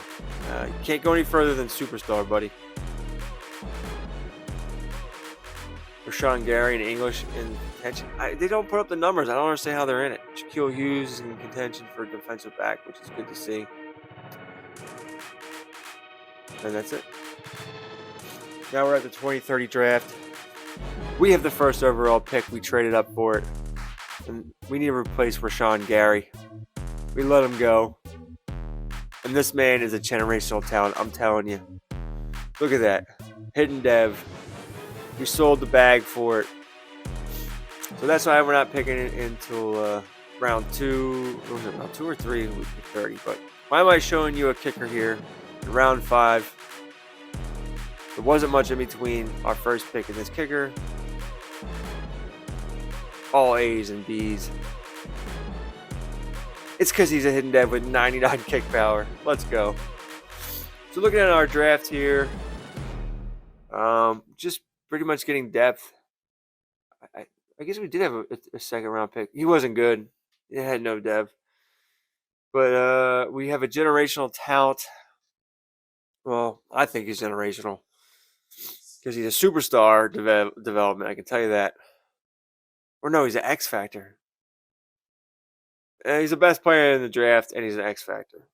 You can't go any further than superstar, buddy. Rashawn Gary and English in contention. They don't put up the numbers. I don't understand how they're in it. Shaquille Hughes is in contention for defensive back, which is good to see. And that's it. Now we're at the 2030 draft. We have the first overall pick. We traded up for it. And we need to replace Rashawn Gary. We let him go. And this man is a generational talent, I'm telling you. Look at that. Hidden dev. We sold the bag for it. So that's why we're not picking it until round 2. What was it, round 2 or 3? We picked 30. But why am I showing you a kicker here in round 5? There wasn't much in between our first pick and this kicker. All A's and B's. It's because he's a hidden dev with 99 kick power. Let's go. So looking at our draft here, just pretty much getting depth. I guess we did have a second round pick. He wasn't good. It had no depth. But we have a generational talent. Well, I think he's generational because he's a superstar development. I can tell you that. Or no, he's an X Factor. He's the best player in the draft, and he's an X Factor.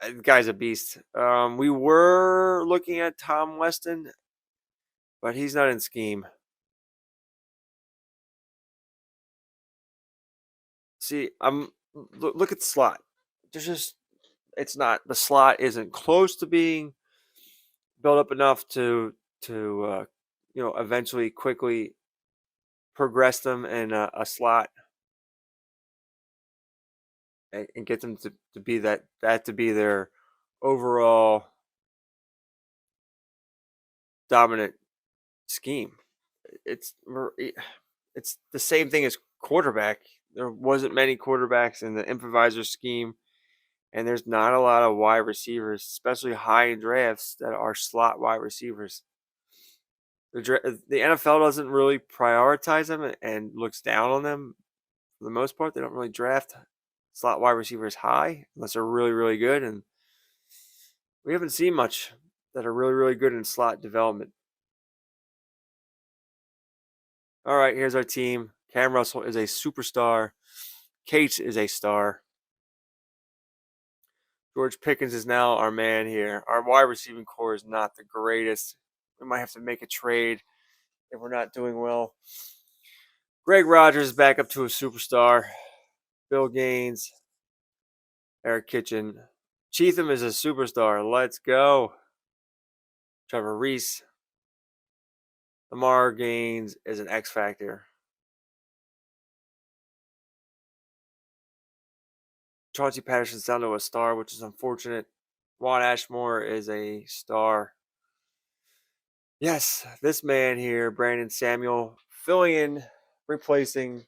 The guy's a beast. We were looking at Tom Weston, but he's not in scheme. See, look at the slot. It's not, the slot isn't close to being built up enough to eventually quickly progress them in a slot and get them to be that to be their overall dominant scheme. It's the same thing as quarterback. There wasn't many quarterbacks in the improviser scheme, and there's not a lot of wide receivers, especially high in drafts, that are slot wide receivers. The NFL doesn't really prioritize them and looks down on them for the most part. They don't really draft slot wide receivers high unless they're really, really good, and we haven't seen much that are really, really good in slot development. All right, here's our team. Cam Russell is a superstar. Cates is a star. George Pickens is now our man here. Our wide receiving core is not the greatest. We might have to make a trade if we're not doing well. Greg Rogers is back up to a superstar. Bill Gaines. Eric Kitchen. Cheatham is a superstar. Let's go. Trevor Reese. Lamar Gaines is an X Factor. Chauncey Patterson's down to a star, which is unfortunate. Juan Ashmore is a star. Yes, this man here, Brandon Samuel, filling in, replacing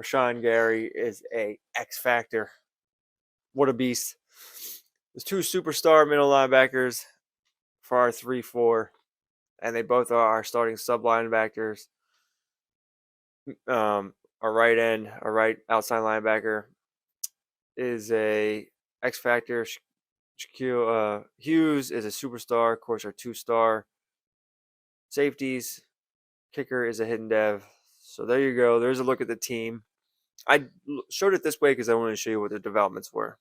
Rashawn Gary, is a X Factor. What a beast. There's 2 superstar middle linebackers for our 3-4, and they both are our starting sub linebackers. Our right end, our right outside linebacker is a X Factor. Shaquille Hughes is a superstar. Of course, our 2-star safeties. Kicker is a hidden dev. So there you go. There's a look at the team. I showed it this way because I wanted to show you what the developments were.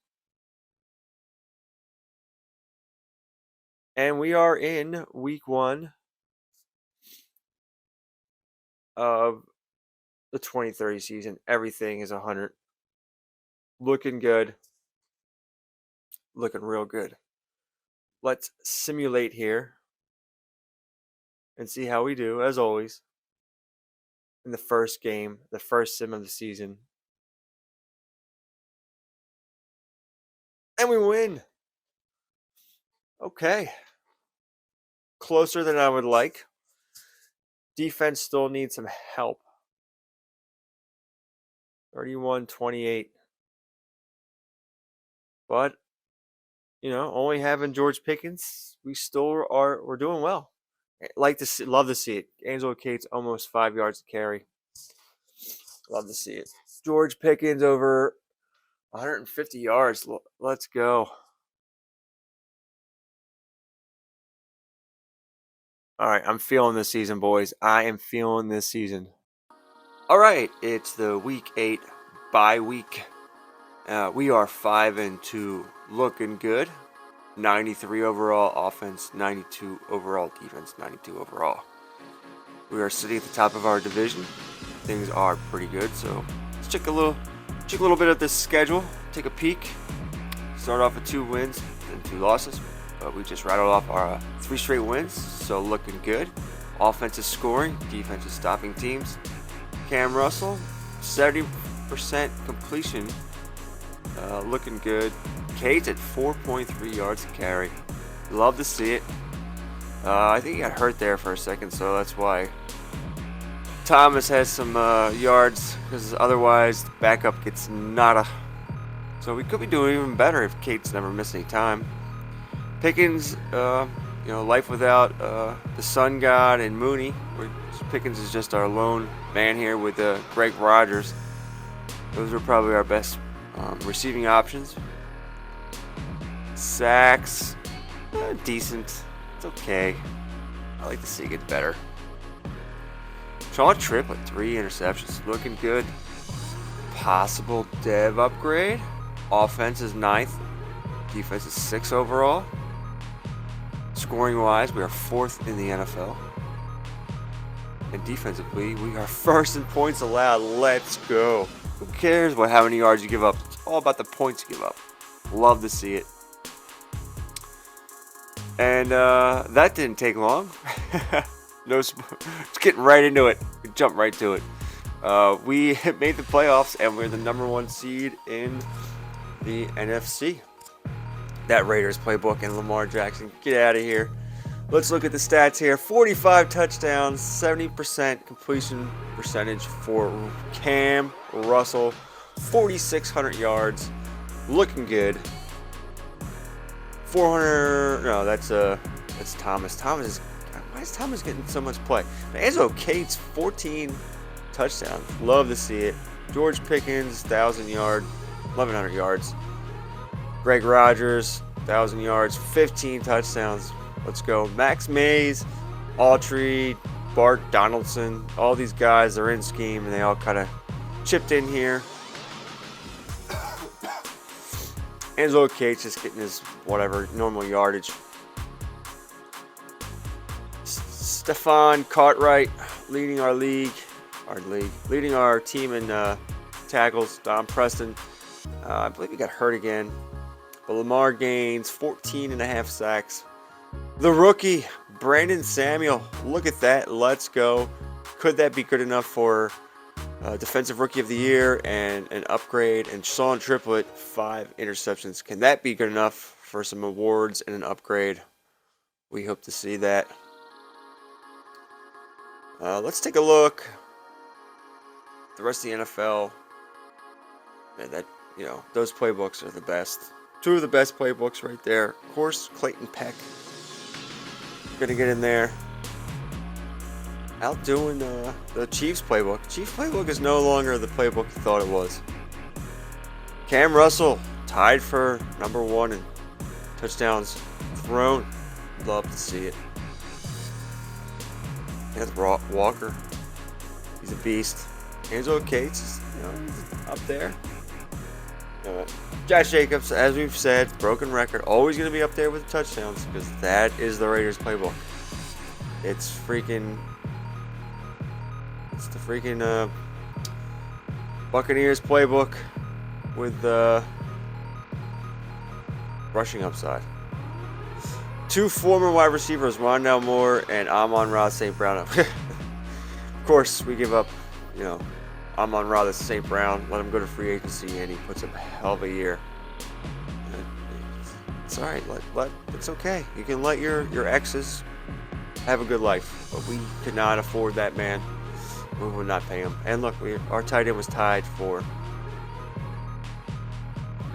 And we are in week 1 of the 2030 season. Everything is 100. Looking good. Looking real good. Let's simulate here and see how we do, as always, in the first game, the first sim of the season. And we win. Okay. Closer than I would like. Defense still needs some help. 31-28. But, only having George Pickens, we're doing well. Love to see it. Angelo Cates almost 5 yards to carry. Love to see it. George Pickens over 150 yards. Let's go. All right, I'm feeling this season, boys. I am feeling this season. All right, it's the week 8 bye week. We are 5-2, looking good. 93 overall offense, 92 overall defense, 92 overall. We are sitting at the top of our division. things are pretty good. So let's check a little bit of this schedule. Take a peek. Start off with 2 wins and 2 losses, but we just rattled off our 3 straight wins, so looking good. Offense is scoring, defense is stopping teams. Cam Russell, 70% completion, looking good. Cates at 4.3 yards a carry. Love to see it. I think he got hurt there for a second, so that's why Thomas has some yards, because otherwise the backup gets nada. So we could be doing even better if Cates never missed any time. Pickens, life without the Sun God and Mooney. Pickens is just our lone man here with Greg Rogers. Those are probably our best receiving options. Sacks, decent. It's okay. I like to see it get better. Sean Triplett, 3 interceptions. Looking good. Possible dev upgrade. Offense is 9th. Defense is 6th overall. Scoring wise, we are 4th in the NFL. And defensively, we are 1st in points allowed. Let's go. Who cares how many yards you give up? It's all about the points you give up. Love to see it. And that didn't take long. Just getting right into it. We jumped right to it. We made the playoffs, and we're the number 1 seed in the NFC. That Raiders playbook and Lamar Jackson. Get out of here. Let's look at the stats here. 45 touchdowns, 70% completion percentage for Cam Russell. 4,600 yards. Looking good. 400. No, that's Thomas. Why is Thomas getting so much play? Enzo Cates, 14 touchdowns. Love to see it. George Pickens, 1,000 yards. 1,100 yards. Greg Rogers, 1,000 yards, 15 touchdowns. Let's go. Max Mays, Autry, Bart Donaldson, all these guys are in scheme, and they all kind of chipped in here. Enzo Cates just getting his whatever normal yardage. Stephon Cartwright leading our league, leading our team in tackles. Don Preston, I believe he got hurt again. But Lamar Gaines, 14.5 sacks. The rookie, Brandon Samuel, look at that. Let's go. Could that be good enough for Defensive Rookie of the Year and an upgrade? And Sean Triplett, 5 interceptions. Can that be good enough for some awards and an upgrade? We hope to see that. Let's take a look. The rest of the NFL. Man, those playbooks are the best. 2 of the best playbooks right there. Of course, Clayton Peck. Gonna get in there. Outdoing the Chiefs playbook. Chiefs playbook is no longer the playbook you thought it was. Cam Russell tied for number 1 in touchdowns thrown. Love to see it. That's Walker. He's a beast. Enzo Cates, he's up there. Josh Jacobs, as we've said, broken record, always going to be up there with the touchdowns because that is the Raiders playbook. It's the freaking Buccaneers playbook with rushing upside. 2 former wide receivers, Rondell Moore and Amon-Ra St. Brown. Of course, we give up, Amon-Ra St. Brown, let him go to free agency, and he puts up a hell of a year. It's all right. It's okay. You can let your exes have a good life, but we could not afford that man. We would not pay him. And look, our tight end was tied for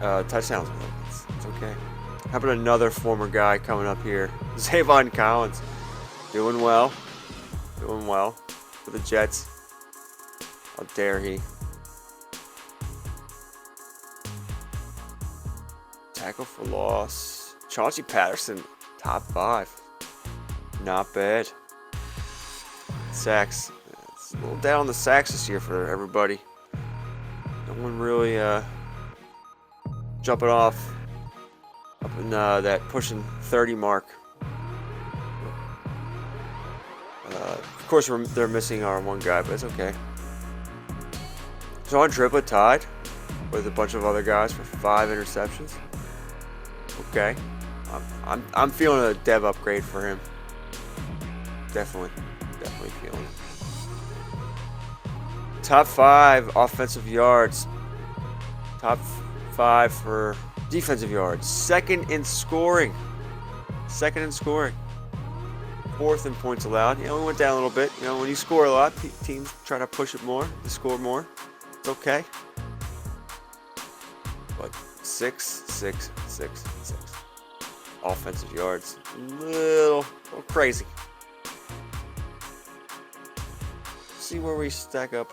touchdowns. It's okay. How about another former guy coming up here? Zavon Collins, doing well for the Jets. How dare he? Tackle for loss. Chauncey Patterson, top 5. Not bad. Sacks. It's a little down on the sacks this year for everybody. No one really jumping off up in that pushing 30 mark. Of course, they're missing our one guy, but it's okay. Sean Triplett tied with a bunch of other guys for 5 interceptions. Okay, I'm feeling a dev upgrade for him. Definitely feeling it. Top 5 offensive yards. Top 5 for defensive yards. Second in scoring. Fourth in points allowed. We went down a little bit. When you score a lot, teams try to push it more, to score more. It's okay. But 6. Offensive yards. A little crazy. See where we stack up.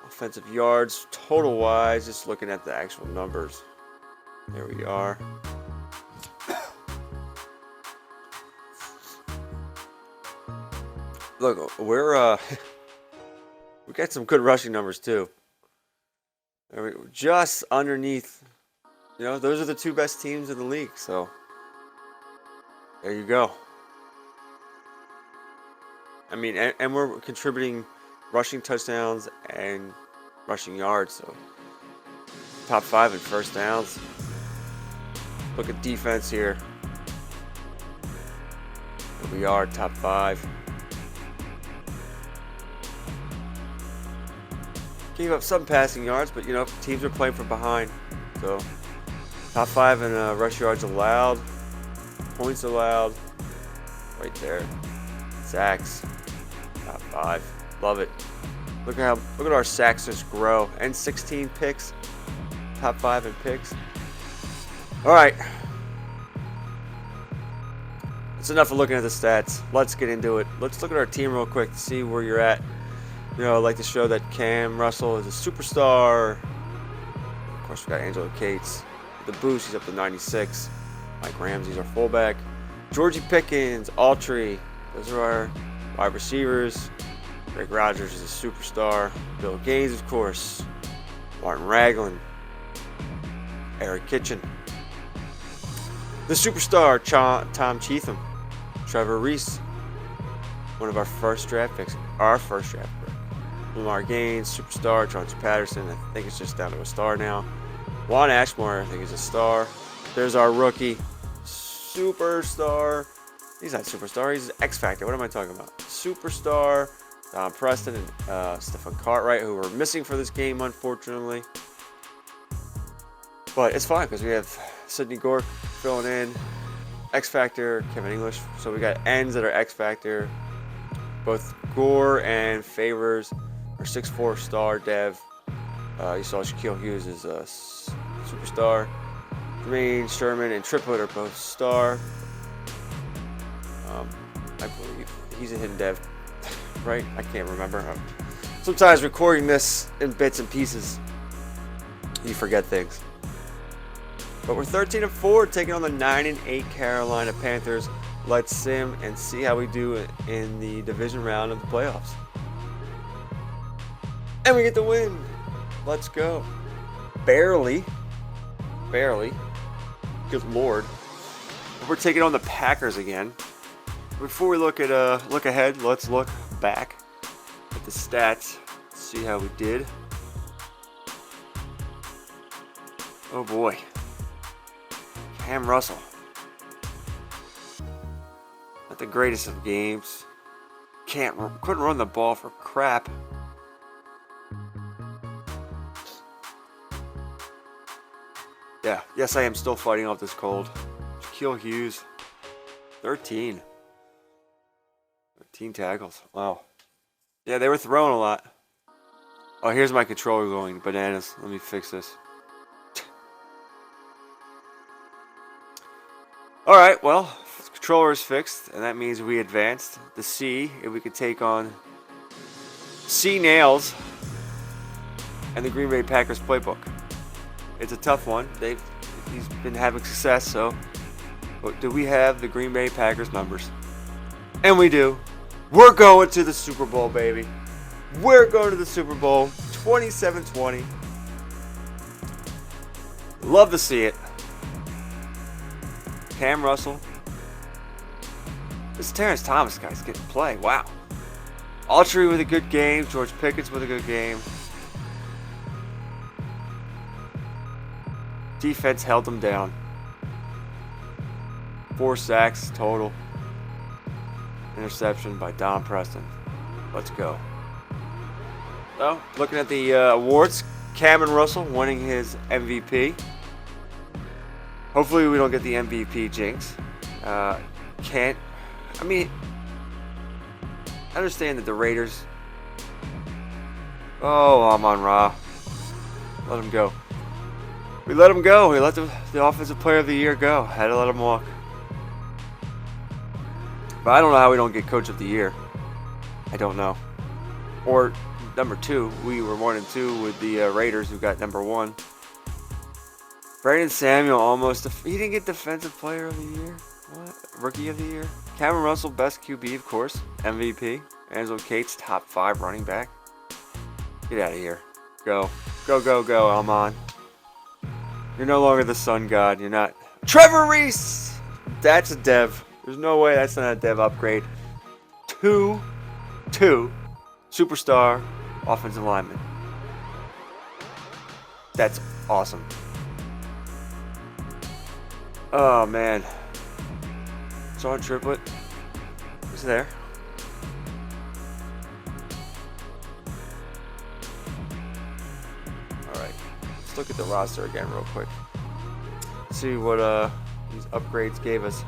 Offensive yards, total wise, just looking at the actual numbers. There we are. Look, we got some good rushing numbers too. We're just underneath. Those are the 2 best teams in the league. So there you go. I mean, and we're contributing rushing touchdowns and rushing yards. So top 5 in first downs. Look at defense here. Here we are, top 5. Gave up some passing yards, but teams are playing from behind. So top 5 in rush yards allowed, points allowed, right there. Sacks, top 5. Love it. Look at our sacks just grow. And 16 picks, top 5 in picks. All right. That's enough of looking at the stats. Let's get into it. Let's look at our team real quick to see where you're at. I'd like to show that Cam Russell is a superstar. Of course, we got Angelo Cates. The boost, he's up to 96. Mike Ramsey's our fullback. Georgie Pickens, Autry. Those are our wide receivers. Greg Rogers is a superstar. Bill Gaines, of course. Martin Ragland. Eric Kitchen. The superstar, Tom Cheatham. Trevor Reese. One of our first draft picks. Lamar Gaines, superstar. Chauncey Patterson, I think it's just down to a star now. Juan Ashmore, I think is a star. There's our rookie, superstar. He's not superstar, he's X Factor. What am I talking about? Superstar, Don Preston and Stephen Cartwright, who were missing for this game, unfortunately. But it's fine because we have Sidney Gork filling in. X Factor, Kevin English. So we got ends that are X Factor. Both Gore and Favors are 6'4" star dev. You saw Shaquille Hughes is a superstar. Jermaine, Sherman, and Triplett are both star. I believe he's a hidden dev, right? I can't remember. Sometimes recording this in bits and pieces, you forget things. But we're 13-4, taking on the 9-8 Carolina Panthers. Let's sim and see how we do in the division round of the playoffs. And we get the win. Let's go. Barely. Good Lord. But we're taking on the Packers again. Before we look ahead, let's look back at the stats. See how we did. Oh boy. Cam Russell. Not the greatest of games. Couldn't run the ball for crap. Yeah, yes, I am still fighting off this cold. Shaquille Hughes, 13 tackles. Wow. Yeah, they were throwing a lot. Oh, here's my controller going bananas. Let me fix this. All right, well, the controller is fixed, and that means we advanced to C. If we could take on C Nails and the Green Bay Packers playbook. It's a tough one. He's been having success, so but do we have the Green Bay Packers numbers? And we do. We're going to the Super Bowl, baby. We're going to the Super Bowl 27-20. Love to see it. Cam Russell. This Terrence Thomas guy's getting play. Wow. Autry with a good game. George Pickens with a good game. Defense held them down. 4 sacks total. Interception by Don Preston. Let's go. So, looking at the awards, Cameron Russell winning his MVP. Hopefully we don't get the MVP jinx. I understand that the Raiders... Oh, Amon-Ra. Let him go. We let him go. We let the Offensive Player of the Year go. Had to let him walk. But I don't know how we don't get Coach of the Year. I don't know. Or number 2. We were 1-2 with the Raiders, who got number 1. Brandon Samuel almost... He didn't get Defensive Player of the Year? What? Rookie of the Year? Cameron Russell, best QB, of course. MVP. Angelo Cates, top 5 running back. Get out of here. Go. Go, go, go, Almon. You're no longer the sun god. You're not... Trevor Reese! That's a dev. There's no way that's not a dev upgrade. 2 superstar offensive linemen. That's awesome. Oh, man. Sean Triplett is there. Alright. Let's look at the roster again real quick. See what these upgrades gave us.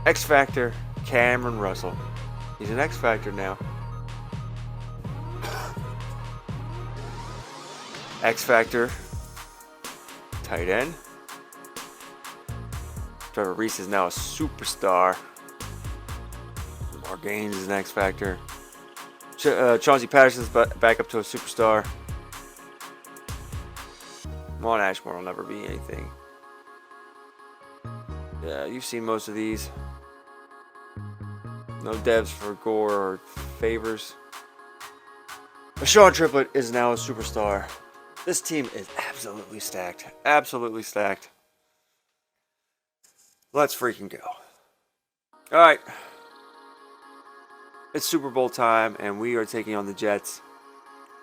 X Factor, Cameron Russell. He's an X Factor now. X Factor, tight end. Trevor Reese is now a superstar. Lamar Gaines is an X Factor. Chauncey Patterson's back up to a superstar. Mon Ashmore will never be anything. Yeah, you've seen most of these. No devs for Gore or Favors. But Sean Triplett is now a superstar. This team is absolutely stacked. Absolutely stacked. Let's freaking go. Alright. It's Super Bowl time, and we are taking on the Jets.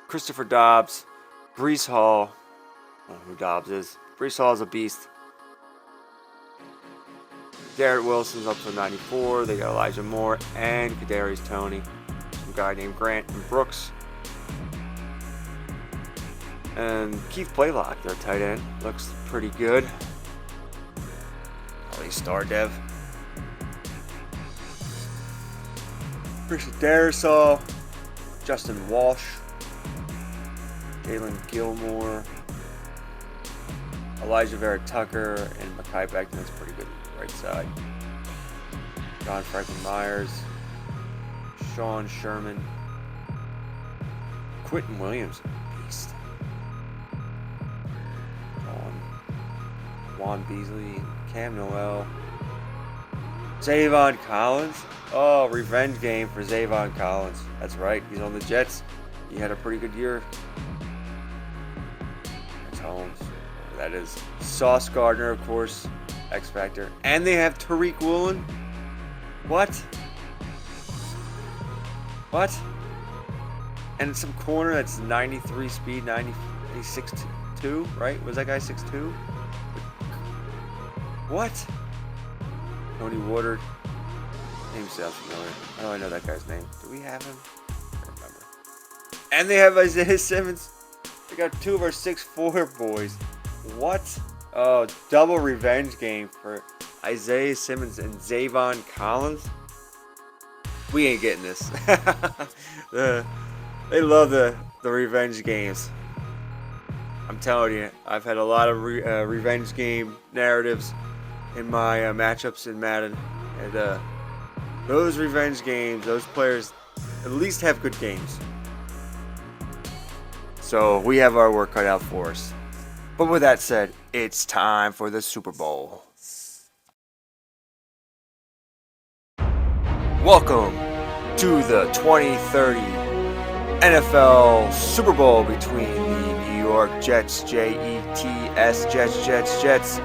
Christopher Dobbs, Breece Hall. I don't know who Dobbs is. Breece Hall is a beast. Garrett Wilson's up to 94. They got Elijah Moore and Kadarius Toney. Some guy named Grant and Brooks. And Keith Blaylock, their tight end, looks pretty good. Probably star dev. Christian Darrisaw, Justin Walsh, Jalen Gilmore, Elijah Vera Tucker, and Mekhi Becton. That's pretty good right side. John Franklin Myers, Sean Sherman, Quentin Williams, beast. Juan Beasley, Cam Noel, Zavon Collins. Oh, revenge game for Zavon Collins. That's right, he's on the Jets. He had a pretty good year. There's Holmes. That is Sauce Gardner, of course, X Factor. And they have Tariq Woolen. What? What? And some corner that's 93 speed, 6'2", right? Was that guy 6'2"? What? Tony Woodard. Name sounds familiar. How do I know that guy's name? Do we have him? I don't remember. And they have Isaiah Simmons. They got 2 of our 6'4" boys. What? Oh, double revenge game for Isaiah Simmons and Zavon Collins. We ain't getting this. They love the revenge games. I'm telling you, I've had a lot of revenge game narratives in my matchups in Madden, and those revenge games, those players at least have good games. So we have our work cut out for us. But with that said, it's time for the Super Bowl. Welcome to the 2030 NFL Super Bowl between the New York Jets, Jets, Jets,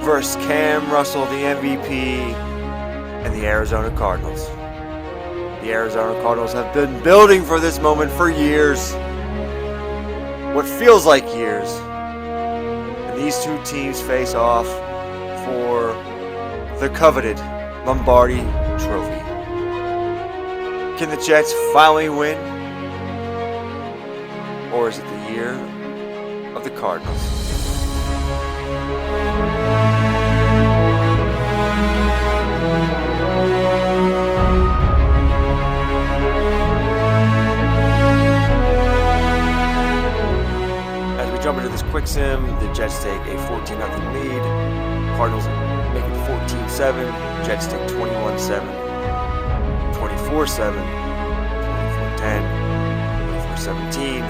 versus Cam Russell, the MVP, and the Arizona Cardinals. The Arizona Cardinals have been building for this moment for years. What feels like years. These two teams face off for the coveted Lombardi Trophy. Can the Jets finally win? Or is it the year of the Cardinals? As we jump into this quick sim, the Jets take a 14-0 lead. Cardinals make it 14-7. Jets take 21-7, 24-7, 24-10, 24-17,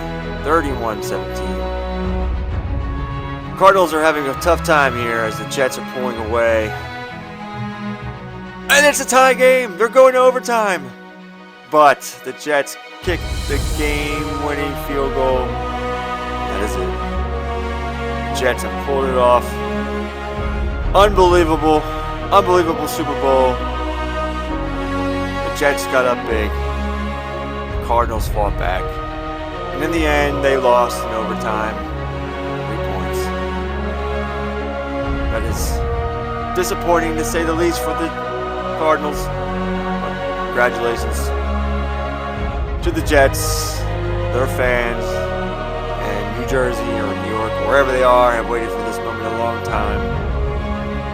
31-17. Cardinals are having a tough time here as the Jets are pulling away. And it's a tie game. They're going to overtime. But the Jets kick the game-winning field goal. That is it. The Jets have pulled it off. Unbelievable. Unbelievable Super Bowl. The Jets got up big. The Cardinals fought back. And in the end, they lost in overtime. 3 points. That is disappointing to say the least for the Cardinals. Congratulations to the Jets, their fans, and New Jersey or New York, wherever they are, have waited for this moment a long time.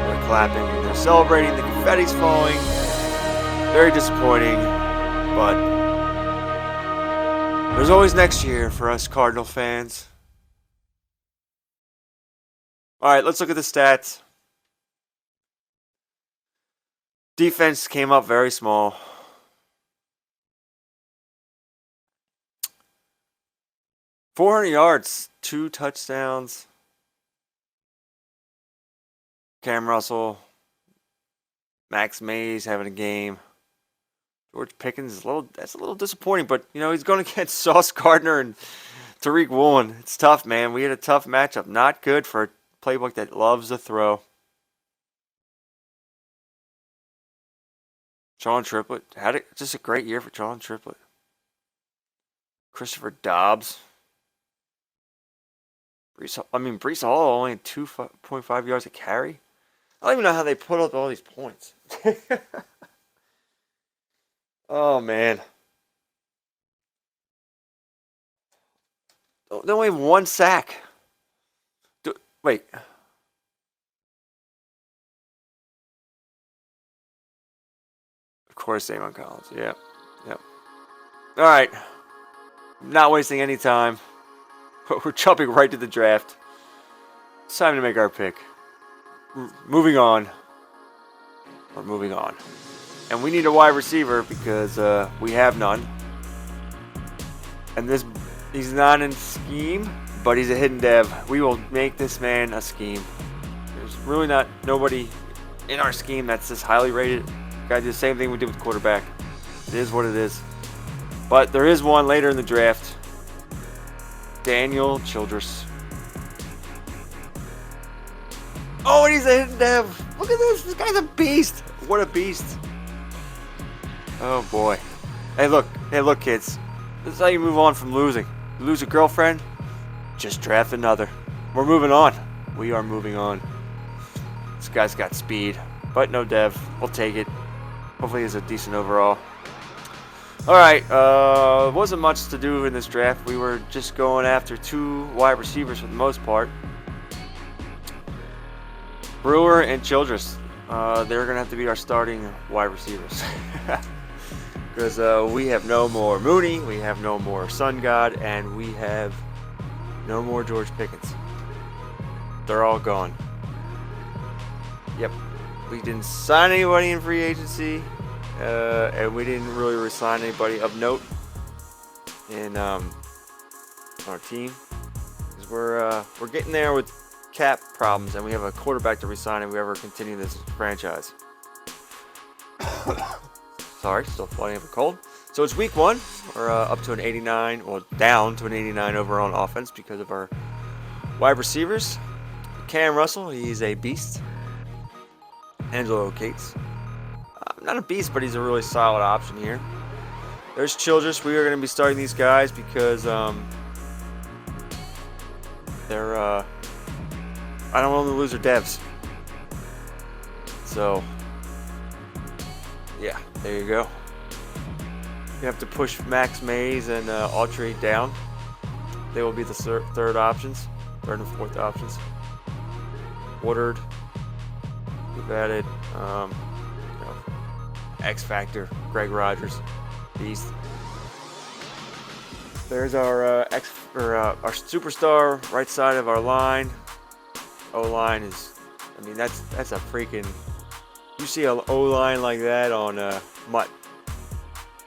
They're clapping, they're celebrating, the confetti's falling. Very disappointing, but there's always next year for us Cardinal fans. All right, let's look at the stats. Defense came up very small. .400 yards, 2 touchdowns. Cam Russell, Max Mays having a game. George Pickens is that's a little disappointing, but you know he's going against Sauce Gardner and Tariq Woolen. It's tough, man. We had a tough matchup. Not good for a playbook that loves to throw. Sean Triplett had just a great year for Sean Triplett. Christopher Dobbs. Breece Hall only 2.5 yards a carry. I don't even know how they put up all these points. Oh, man. They only have 1 sack. Wait. Of course, Damon Collins. Yeah. Yep. All right. Not wasting any time. We're jumping right to the draft. It's time to make our pick. Moving on. We're moving on. And we need a wide receiver because we have none. And he's not in scheme, but he's a hidden dev. We will make this man a scheme. There's really nobody in our scheme that's this highly rated. Gotta do the same thing we did with quarterback. It is what it is. But there is one later in the draft. Daniel Childress. Oh, and he's a hidden dev. Look at this. This guy's a beast. What a beast. Oh, boy. Hey, look, kids. This is how you move on from losing. You lose a girlfriend, just draft another. We're moving on. We are moving on. This guy's got speed, but no dev. We'll take it. Hopefully he's a decent overall. All right, wasn't much to do in this draft. We were just going after 2 wide receivers for the most part. Brewer and Childress. They're going to have to be our starting wide receivers. Because we have no more Mooney, we have no more Sun God, and we have no more George Pickens. They're all gone. Yep. We didn't sign anybody in free agency. And we didn't really re-sign anybody of note in our team, because we're getting there with cap problems, and we have a quarterback to re-sign if we ever continue this franchise. Sorry, still fighting a cold. So it's week 1. We're up to an 89, well, down to an 89 overall on offense because of our wide receivers. Cam Russell, he's a beast. Angelo Cates. Not a beast, but he's a really solid option here. There's Childress. We are going to be starting these guys because they're I don't want them to lose their devs. So, yeah, there you go. You have to push Max Mays and Autry down. They will be the third and fourth options. Woodard. We've added, X Factor, Greg Rogers, beast. There's our our superstar right side of our line. O-line is, I mean, that's a freaking. You see an O-line like that on Mutt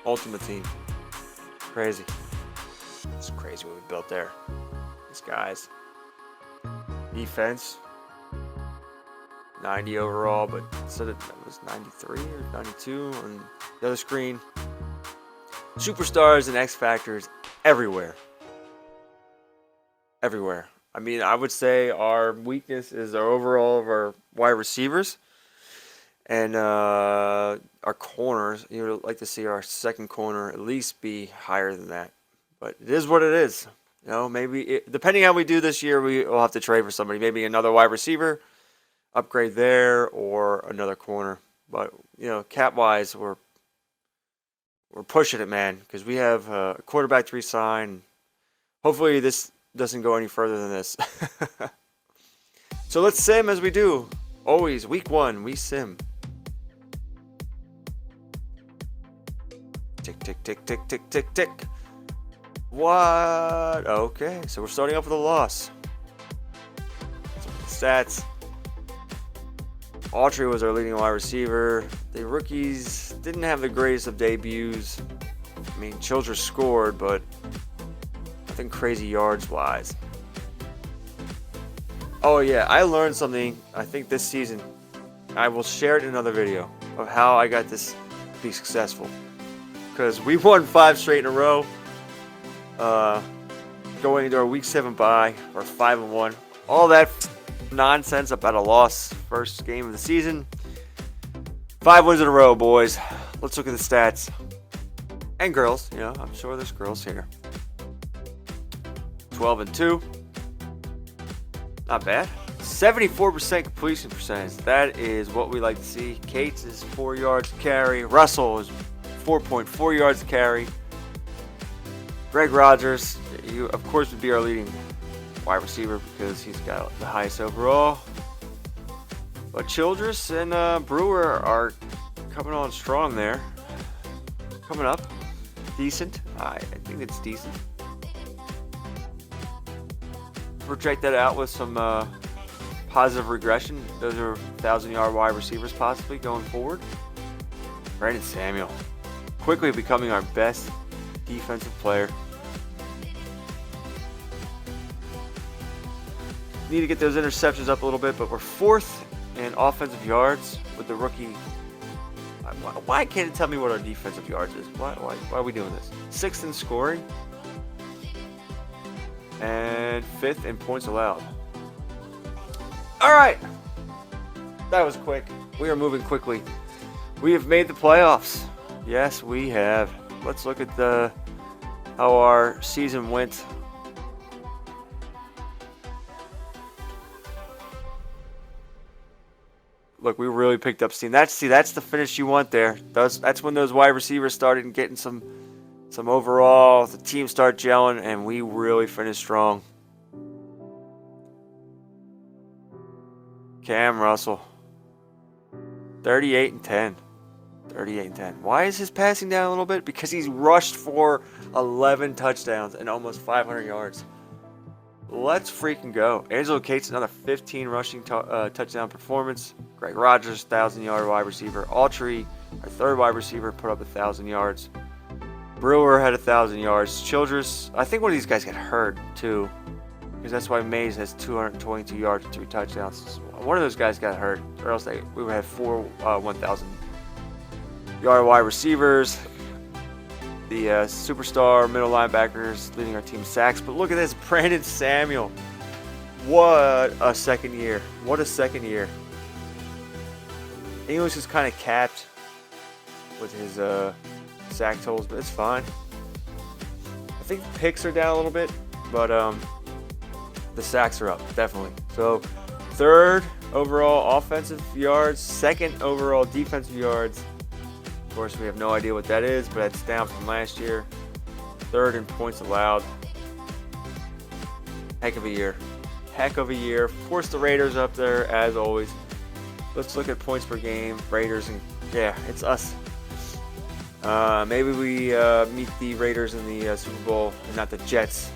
Ultimate Team. Crazy. It's crazy what we built there. These guys. Defense. 90 overall, but it said it was 93 or 92 on the other screen. Superstars and X Factors everywhere. Everywhere. I mean, I would say our weakness is our overall of our wide receivers and our corners. You would like to see our second corner at least be higher than that, but it is what it is. You know, maybe depending on how we do this year, we will have to trade for somebody. Maybe another wide receiver. Upgrade there or another corner, but cap wise we're pushing it, man, because we have a quarterback to resign. Hopefully this doesn't go any further than this. So let's sim as we do always. Week 1 we sim. Tick tick tick tick tick tick tick. What? Okay, so we're starting off with a loss. Stats. Autry was our leading wide receiver. The rookies didn't have the greatest of debuts. I mean, Childress scored, but nothing crazy yards-wise. Oh yeah, I learned something, I think, this season. I will share it in another video of how I got this to be successful. Because we won 5 straight in a row. Going into our week 7 bye, or 5-1. All that nonsense about a loss first game of the season. 5 wins in a row, boys. Let's look at the stats. And girls, I'm sure there's girls here. 12-2. Not bad. 74% completion percentage. That is what we like to see. Cates is 4 yards to carry. Russell is 4.4 yards to carry. Greg Rogers, you of course would be our leading wide receiver because he's got the highest overall. But Childress and Brewer are coming on strong there. Coming up. Decent. I think it's decent. Project that out with some positive regression. Those are 1,000-yard wide receivers possibly going forward. Brandon Samuel. Quickly becoming our best defensive player. Need to get those interceptions up a little bit, but we're 4th in offensive yards with the rookie. Why can't it tell me what our defensive yards is? Why are we doing this? 6th in scoring and 5th in points allowed. All right, that was quick. We are moving quickly. We have made the playoffs. Yes, we have. Let's look at how our season went. Look, we really picked up steam. That's the finish you want there. That's when those wide receivers started getting some overall. The team started gelling, and we really finished strong. Cam Russell, 38-10. 38-10. Why is his passing down a little bit? Because he's rushed for 11 touchdowns and almost 500 yards. Let's freaking go. Angelo Cates, another 15 rushing touchdown performance. Greg Rogers, 1,000-yard wide receiver. Autry, our 3rd wide receiver, put up 1,000 yards. Brewer had 1,000 yards. Childress, I think one of these guys got hurt too, because that's why Mays has 222 yards and 3 touchdowns. One of those guys got hurt, or else we would have 4 1,000-yard wide receivers. The superstar middle linebackers leading our team sacks. But look at this, Brandon Samuel. What a second year. What a second year. English is kind of capped with his sack totals, but it's fine. I think the picks are down a little bit, but the sacks are up, definitely. So 3rd overall offensive yards, 2nd overall defensive yards. Of course, we have no idea what that is, but that's down from last year. 3rd in points allowed. Heck of a year. Heck of a year. Forced the Raiders up there, as always. Let's look at points per game. Raiders, and yeah, it's us. Maybe we meet the Raiders in the Super Bowl and not the Jets.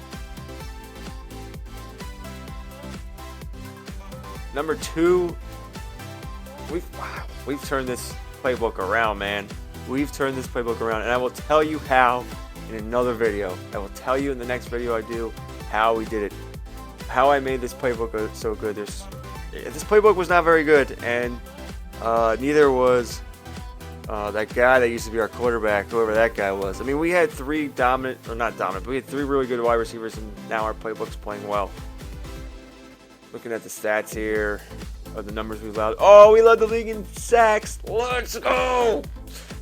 Number 2, we've turned this playbook around, man. We've turned this playbook around, and I will tell you how in another video. I will tell you in the next video I do how we did it, how I made this playbook so good. This playbook was not very good, and neither was that guy that used to be our quarterback, whoever that guy was. I mean, we had 3 dominant, or not dominant, but we had 3 really good wide receivers, and now our playbook's playing well. Looking at the stats here, of the numbers we allowed. Oh, we led the league in sacks. Let's go!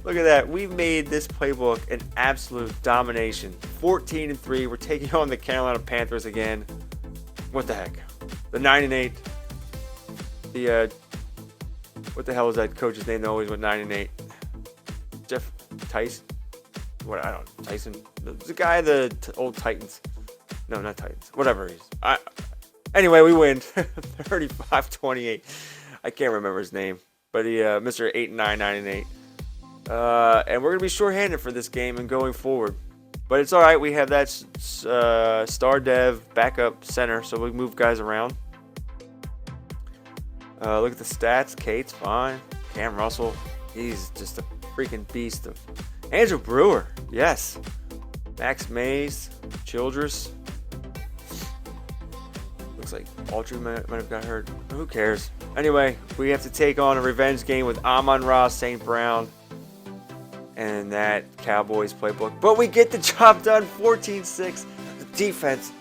Look at that. We've made this playbook an absolute domination. 14-3. We're taking on the Carolina Panthers again. What the heck? The 9-8. The what the hell is that coach's name that always went 9-8? Jeff Tyson? What, I don't know. Tyson? The guy, the old Titans. No, not Titans. Whatever he is. Anyway, we win. 35-28. I can't remember his name. But he, Mr. 8-9, 9-8. And we're going to be shorthanded for this game and going forward. But it's all right. We have that star dev backup center, so we move guys around. Look at the stats. Kate's fine. Cam Russell, he's just a freaking beast. Andrew Brewer, yes. Max Mays, Childress. Looks like Autry might have got hurt. Who cares? Anyway, we have to take on a revenge game with Amon-Ra St. Brown and that Cowboys playbook. But we get the job done, 14-6. The defense.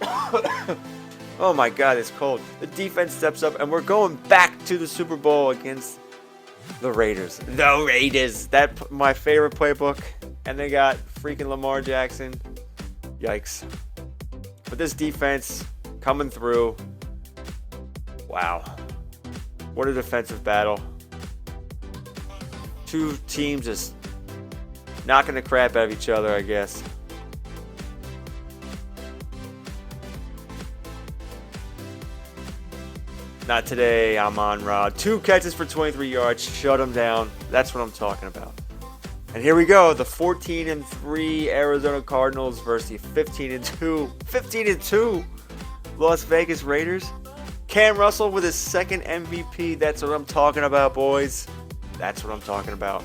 Oh my God, it's cold. The defense steps up, and we're going back to the Super Bowl against the Raiders. The Raiders. That's my favorite playbook. And they got freaking Lamar Jackson. Yikes. But this defense coming through. Wow. What a defensive battle. 2 teams just knocking the crap out of each other, I guess. Not today, Amon-Ra. 2 catches for 23 yards. Shut him down. That's what I'm talking about. And here we go. The 14-3 Arizona Cardinals versus the 15-2 Las Vegas Raiders. Cam Russell with his 2nd MVP. That's what I'm talking about, boys. That's what I'm talking about.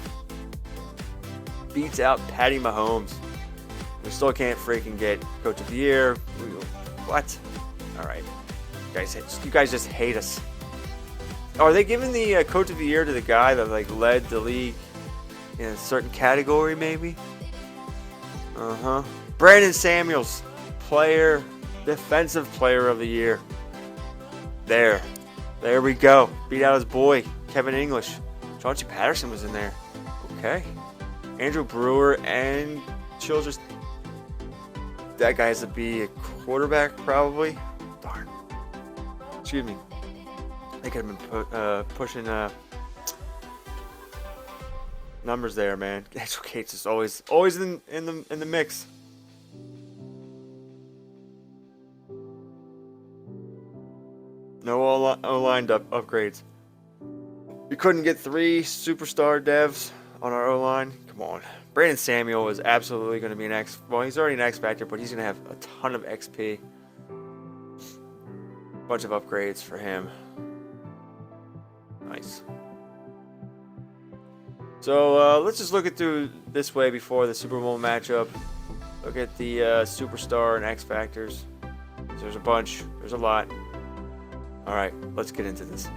Beats out Patty Mahomes. We still can't freaking get Coach of the Year. What? All right. You guys just hate us. Are they giving the Coach of the Year to the guy that led the league in a certain category, maybe? Brandon Samuels, Defensive Player of the Year. There we go. Beat out his boy, Kevin English. Chauncey Patterson was in there. Okay. Andrew Brewer and Childress. That guy has to be a quarterback, probably. Darn. Excuse me. They could have been pushing numbers there, man. It's okay. It's just always in the mix. No O-line upgrades. We couldn't get 3 superstar devs on our O-line. Come on. Brandon Samuel is absolutely going to be an X. Well, he's already an X Factor, but he's going to have a ton of XP. Bunch of upgrades for him. Nice. So let's just look it through this way before the Super Bowl matchup. Look at the superstar and X Factors. There's a bunch. There's a lot. All right, let's get into this.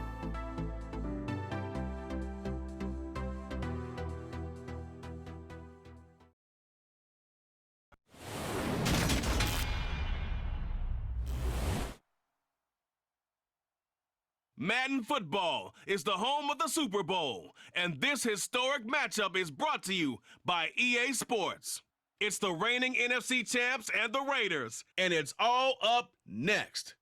Madden Football is the home of the Super Bowl, and this historic matchup is brought to you by EA Sports. It's the reigning NFC champs and the Raiders, and it's all up next.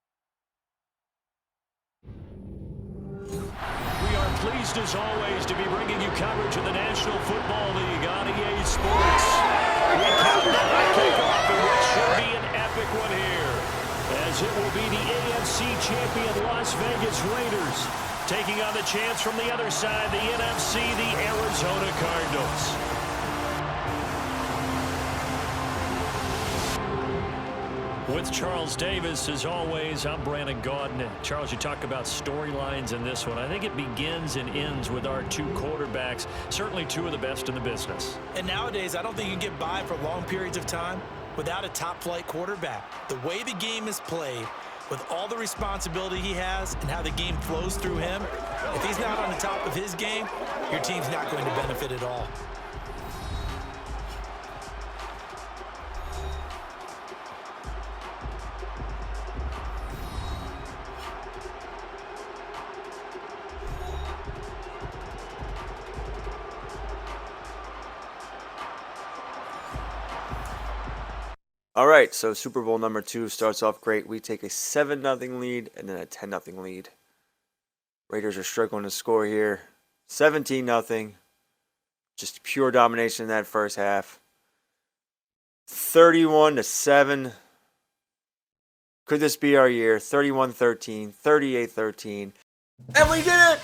Pleased as always to be bringing you coverage of the National Football League on EA Sports. We count down the kickoff and what should be an epic one here, as it will be the AFC champion Las Vegas Raiders taking on the champs from the other side, the NFC, the Arizona Cardinals. With Charles Davis, as always, I'm Brandon Gaudin. Charles, you talk about storylines in this one. I think it begins and ends with our two quarterbacks, certainly two of the best in the business. And nowadays, I don't think you can get by for long periods of time without a top-flight quarterback. The way the game is played, with all the responsibility he has and how the game flows through him, if he's not on the top of his game, your team's not going to benefit at all. All right, so Super Bowl number 2 starts off great. We take a 7-0 lead and then a 10-0 lead. Raiders are struggling to score here. 17-0. Just pure domination in that first half. 31-7. Could this be our year? 31-13, 38-13. And we did it!